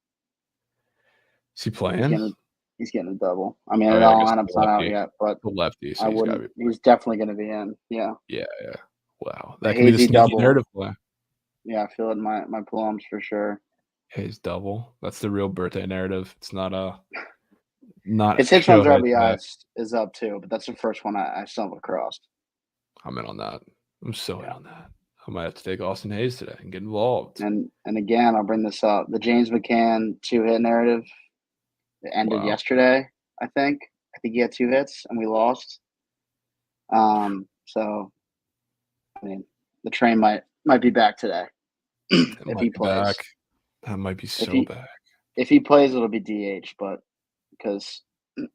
Is he playing? He's getting a double. I mean, Oh, the yeah, I guess lineup's not out yet, but the lefty. So I wouldn't. He's definitely going to be in. Yeah. Yeah. Wow. That could be the Hazy sneaky double. narrative play. Yeah, I feel it in my plums for sure. Hayes double. That's the real birthday narrative. It's not not. His hits runs RBI is up too, but that's the first one I stumbled across. I'm in on that. I'm so in on that. I might have to take Austin Hayes today and get involved. And again, I'll bring this up. The James McCann 2-hit narrative it ended yesterday, I think. I think he had 2 hits and we lost. So I mean the train might be back today. If he plays. That might be back. If he plays, it'll be DH, but because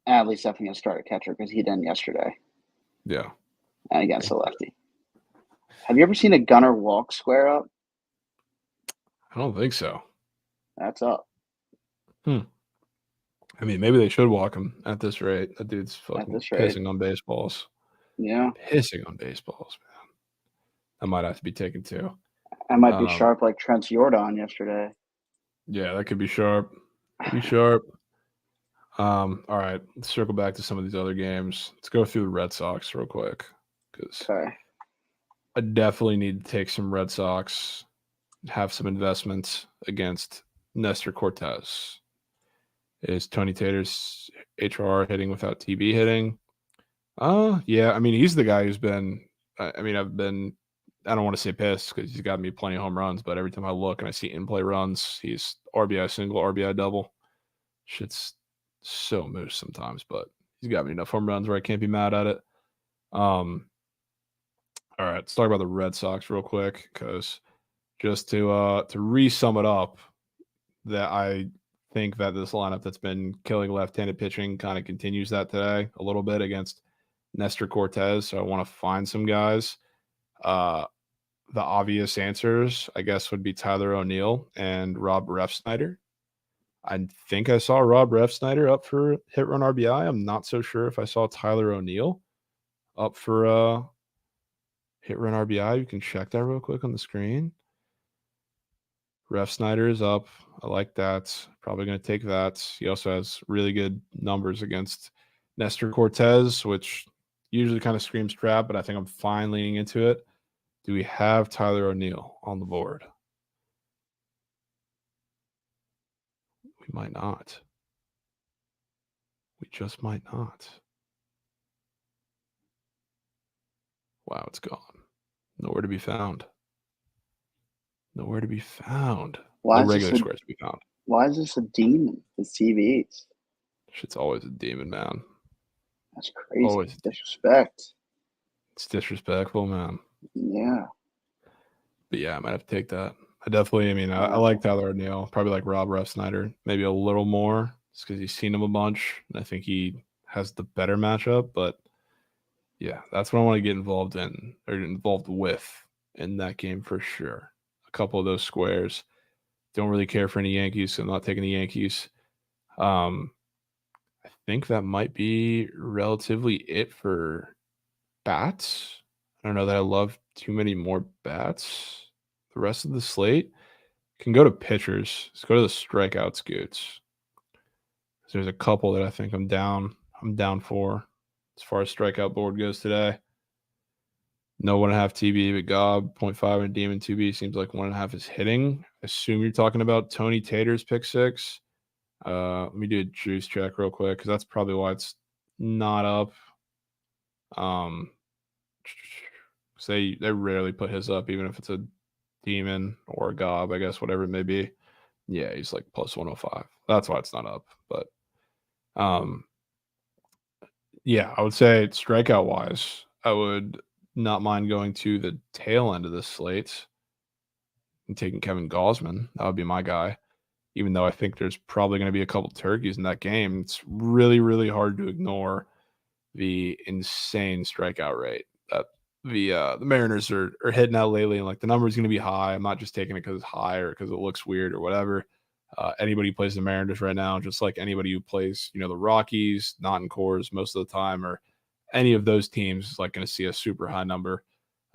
Adley's definitely gonna start a catcher because he didn't yesterday. Yeah. And against the lefty. Have you ever seen a gunner walk square up? I don't think so. That's up. I mean, maybe they should walk him at this rate. That dude's fucking pissing on baseballs. Yeah. Pissing on baseballs, man. That might have to be taken too. That might be sharp like Trent's Jordan yesterday. Yeah, that could be sharp. All right, let's circle back to some of these other games. Let's go through the Red Sox real quick because I definitely need to take some Red Sox, have some investments against Nestor Cortez. Is Tony Tater's HRR hitting without TB hitting? Yeah, I mean, he's the guy who's been, I don't want to say pissed because he's got me plenty of home runs, but every time I look and I see in-play runs, he's RBI single, RBI double. Shit's so moose sometimes, but he's got me enough home runs where I can't be mad at it. All right, let's talk about the Red Sox real quick because just to re-sum it up, that I think that this lineup that's been killing left-handed pitching kind of continues that today a little bit against Nestor Cortez. So I want to find some guys. The obvious answers, I guess, would be Tyler O'Neill and Rob Refsnyder. I think I saw Rob Refsnyder up for hit run RBI. I'm not so sure if I saw Tyler O'Neill up for hit run RBI. You can check that real quick on the screen. Refsnyder is up. I like that. Probably going to take that. He also has really good numbers against Nestor Cortez, which usually kind of screams trap, but I think I'm fine leaning into it. Do we have Tyler O'Neill on the board? We might not. We just might not. Wow, it's gone. Nowhere to be found. Nowhere to be found. No regular squares to be found. Why is this a demon? It's TVs. Shit's always a demon, man. That's crazy. Always disrespect. It's disrespectful, man. Yeah. But yeah, I might have to take that. I like Tyler O'Neill. Probably like Rob Refsnyder. Maybe a little more just because he's seen him a bunch. And I think he has the better matchup. But yeah, that's what I want to get involved in or involved with in that game for sure. A couple of those squares. Don't really care for any Yankees, so I'm not taking the Yankees. I think that might be relatively it for bats. I don't know that I love too many more bats. The rest of the slate Can go to pitchers. Let's go to the strikeout scoots. There's a couple that I think I'm down for as far as strikeout board goes today. No 1.5 TB, but Gob 0.5 and Demon 2B seems like 1.5 is hitting. Assume you're talking about Tony Tater's pick 6. Let me do a juice check real quick because that's probably why it's not up. They rarely put his up, even if it's a Demon or a Gob, I guess, whatever it may be. Yeah, he's like plus 105. That's why it's not up. But yeah, I would say strikeout wise, I would not mind going to the tail end of this slate and taking Kevin Gausman. That would be my guy. Even though I think there's probably going to be a couple turkeys in that game, it's really, really hard to ignore the insane strikeout rate that the Mariners are hitting out lately. And like the number is going to be high. I'm not just taking it because it's high or because it looks weird or whatever. Anybody who plays the Mariners right now, just like anybody who plays, the Rockies, not in cores most of the time, or any of those teams is like going to see a super high number.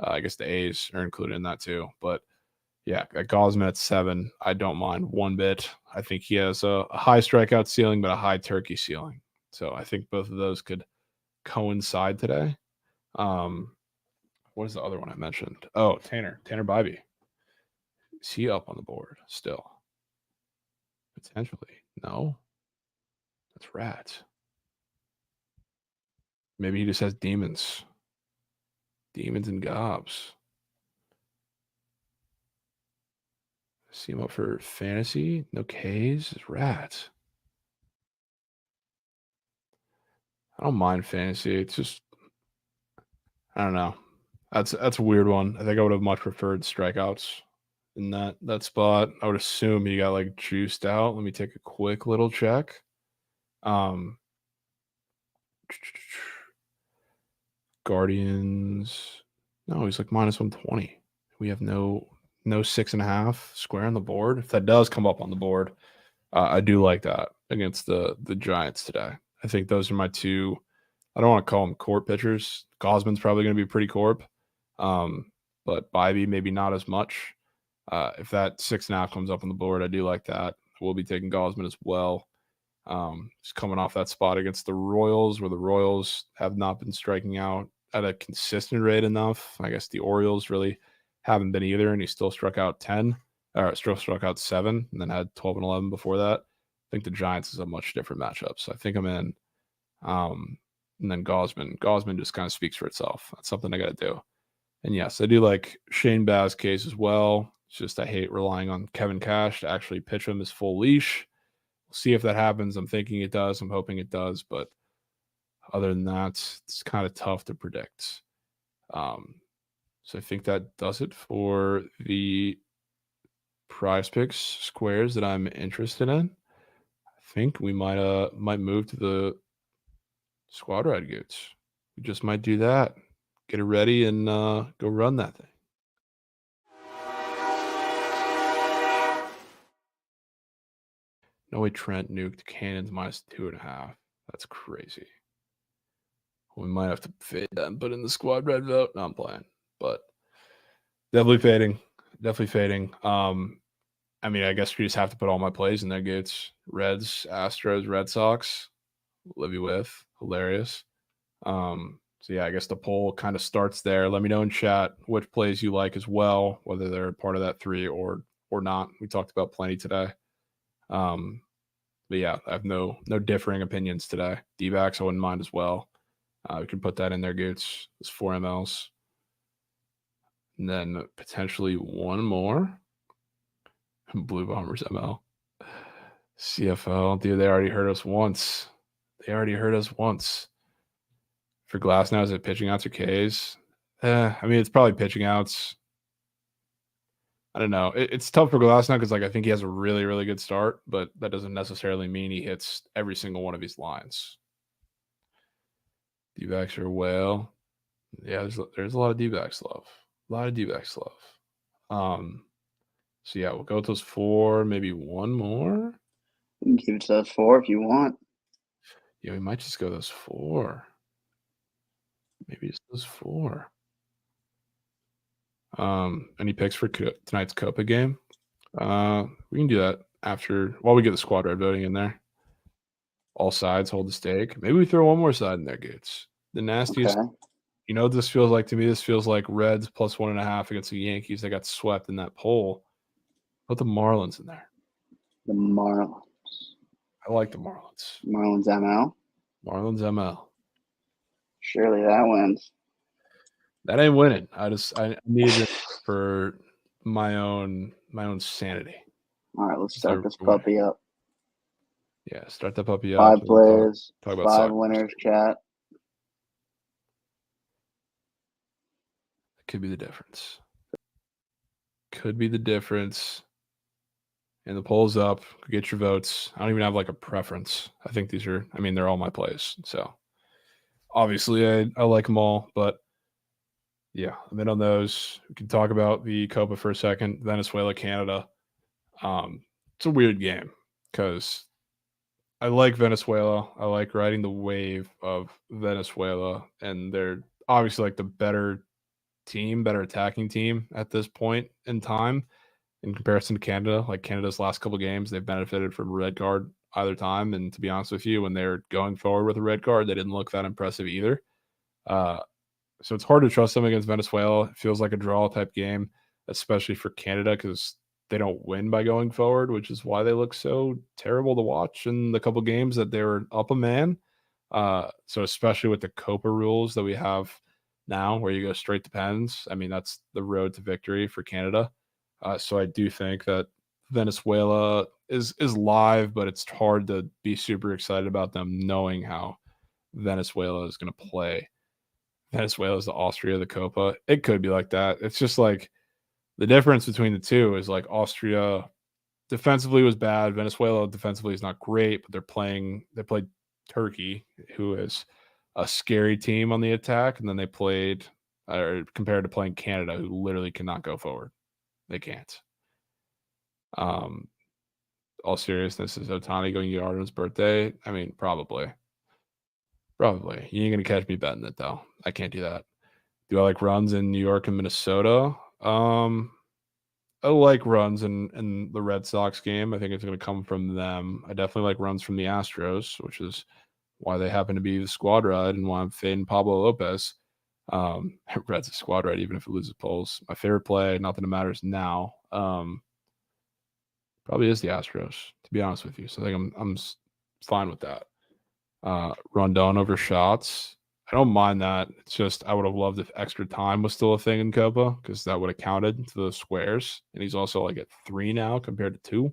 I guess the A's are included in that too. But yeah, at Gausman at 7, I don't mind one bit. I think he has a high strikeout ceiling, but a high turkey ceiling. So I think both of those could coincide today. What is the other one I mentioned? Oh, Tanner Bybee. Is he up on the board still? Potentially. No. That's rats. Maybe he just has demons. Demons and gobs. See him up for fantasy. No Ks. It's rats. I don't mind fantasy. It's just, I don't know. That's a weird one. I think I would have much preferred strikeouts in that spot. I would assume he got like juiced out. Let me take a quick little check. Guardians. No, he's like minus 120. We have no 6.5 square on the board. If that does come up on the board, I do like that against the Giants today. I think those are my two. I don't want to call them corp pitchers. Gausman's probably going to be pretty corp, but Bybee maybe not as much. If that 6.5 comes up on the board, I do like that. We'll be taking Gausman as well. Just coming off that spot against the Royals, where the Royals have not been striking out at a consistent rate enough. I guess the Orioles really haven't been either, and he still struck out 10, or still struck out 7, and then had 12 and 11 before that. I think the Giants is a much different matchup, so I think I'm in. And then Gausman just kind of speaks for itself. That's something I got to do. And yes, I do like Shane Baz's case as well. It's just I hate relying on Kevin Cash to actually pitch him his full leash. We'll see if that happens. I'm thinking it does. I'm hoping it does. But other than that, it's kind of tough to predict. So I think that does it for the prize picks squares that I'm interested in. I think we might move to the squad ride goods. We just might do that. Get it ready and go run that thing. No way Trent nuked Cannons minus 2.5. That's crazy. We might have to fade that and put in the squad red vote. No, I'm playing. But definitely fading. I mean, I guess we just have to put all my plays in there, Gates. Reds, Astros, Red Sox. Live you with. Hilarious. So yeah, I guess the poll kind of starts there. Let me know in chat which plays you like as well, whether they're part of that 3 or not. We talked about plenty today. But yeah, I have no differing opinions today. D-backs I wouldn't mind as well. We can put that in there, Goots. It's 4 MLs. And then potentially one more. Blue Bombers ML. CFL. Dude, they already heard us once. For Glass now, is it pitching outs or Ks? I mean, it's probably pitching outs. I don't know. It's tough for Glass now because I think he has a really, really good start, but that doesn't necessarily mean he hits every single one of his lines. D-backs are whale. Yeah, there's a lot of D-backs love. So yeah, we'll go with those 4, maybe one more. You can give it to those 4 if you want. Yeah, we might just go those 4. Maybe just those 4. Any picks for tonight's Copa game? We can do that while we get the squad red voting in there. All sides hold the stake. Maybe we throw one more side in there, Gates. The nastiest. Okay. You know what this feels like to me? This feels like Reds plus 1.5 against the Yankees. They got swept in that poll. Put the Marlins in there. The Marlins. I like the Marlins. Marlins ML. Marlins ML. Surely that wins. That ain't winning. I need it for my own sanity. All right, let's So start this puppy up. Yeah, start that puppy up. 5 players, talk about 5 soccer. winners, chat. Could be the difference. Could be the difference. And the poll's up. Get your votes. I don't even have like a preference. I think they're all my plays. So obviously I like them all, but yeah, I'm in on those. We can talk about the Copa for a second. Venezuela, Canada. It's a weird game because I like Venezuela. I like riding the wave of Venezuela, and they're obviously like the better attacking team at this point in time in comparison to Canada. Like Canada's last couple games, they've benefited from a red card either time. And to be honest with you, when they're going forward with a red card, they didn't look that impressive either. So it's hard to trust them against Venezuela. It feels like a draw type game, especially for Canada, because they don't win by going forward, which is why they look so terrible to watch in the couple games that they were up a man. So especially with the Copa rules that we have now, where you go straight to pens, I mean, that's the road to victory for Canada. So I do think that Venezuela is live, but it's hard to be super excited about them knowing how Venezuela is going to play. Venezuela is the Austria of the Copa. It could be like that. It's just like the difference between the two is like Austria defensively was bad. Venezuela defensively is not great, but they played Turkey, who is a scary team on the attack, and then they played compared to playing Canada, who literally cannot go forward. They can't. All seriousness, is Otani going to Yarden's birthday? I mean, probably. Probably. You ain't gonna catch me betting it though. I can't do that. Do I like runs in New York and Minnesota? I like runs in the Red Sox game. I think it's going to come from them. I definitely like runs from the Astros, which is why they happen to be the squad ride and why I'm fading Pablo Lopez. Red's a squad ride, even if it loses polls. My favorite play, not that it matters now, probably is the Astros, to be honest with you. So I think I'm fine with that. Rondon over shots. I don't mind that. It's just I would have loved if extra time was still a thing in Copa, because that would have counted to the squares. And he's also like at 3 now compared to 2,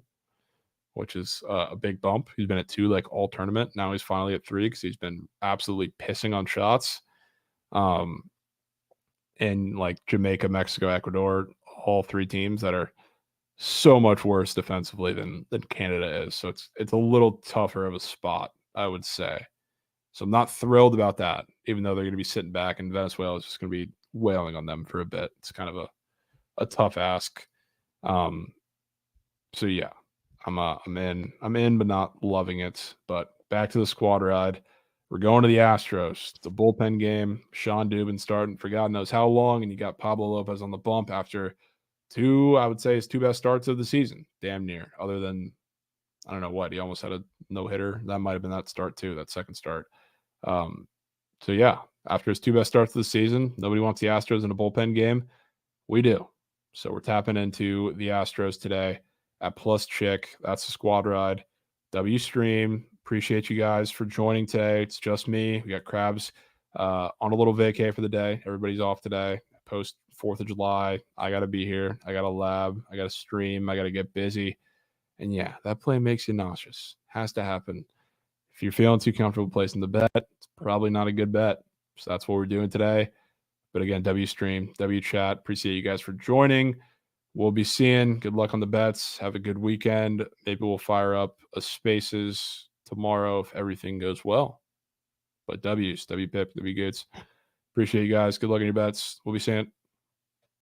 which is a big bump. He's been at 2 like all tournament. Now he's finally at 3 because he's been absolutely pissing on shots. And like Jamaica, Mexico, Ecuador, all 3 teams that are so much worse defensively than Canada is. So it's a little tougher of a spot, I would say. So I'm not thrilled about that, even though they're going to be sitting back and Venezuela is just going to be wailing on them for a bit. It's kind of a tough ask. So yeah, I'm in, but not loving it. But back to the squad ride. We're going to the Astros. It's a bullpen game. Sean Dubin starting for God knows how long, and you got Pablo Lopez on the bump after 2, I would say, his 2 best starts of the season, damn near. Other than, I don't know what, he almost had a no-hitter. That might have been that start too, that second start. So yeah, after his 2 best starts of the season, nobody wants the Astros in a bullpen game. We do. So we're tapping into the Astros today at Plus Chick. That's the squad ride. W Stream. Appreciate you guys for joining today. It's just me. We got Krabs on a little vacay for the day. Everybody's off today. Post 4th of July. I got to be here. I got a lab. I got to stream. I got to get busy. And yeah, that play makes you nauseous. Has to happen. If you're feeling too comfortable placing the bet, it's probably not a good bet. So that's what we're doing today. But again, W Stream, W Chat. Appreciate you guys for joining. We'll be seeing. Good luck on the bets. Have a good weekend. Maybe we'll fire up a Spaces tomorrow if everything goes well. But W's, W Pip, W Goods. Appreciate you guys. Good luck on your bets. We'll be seeing.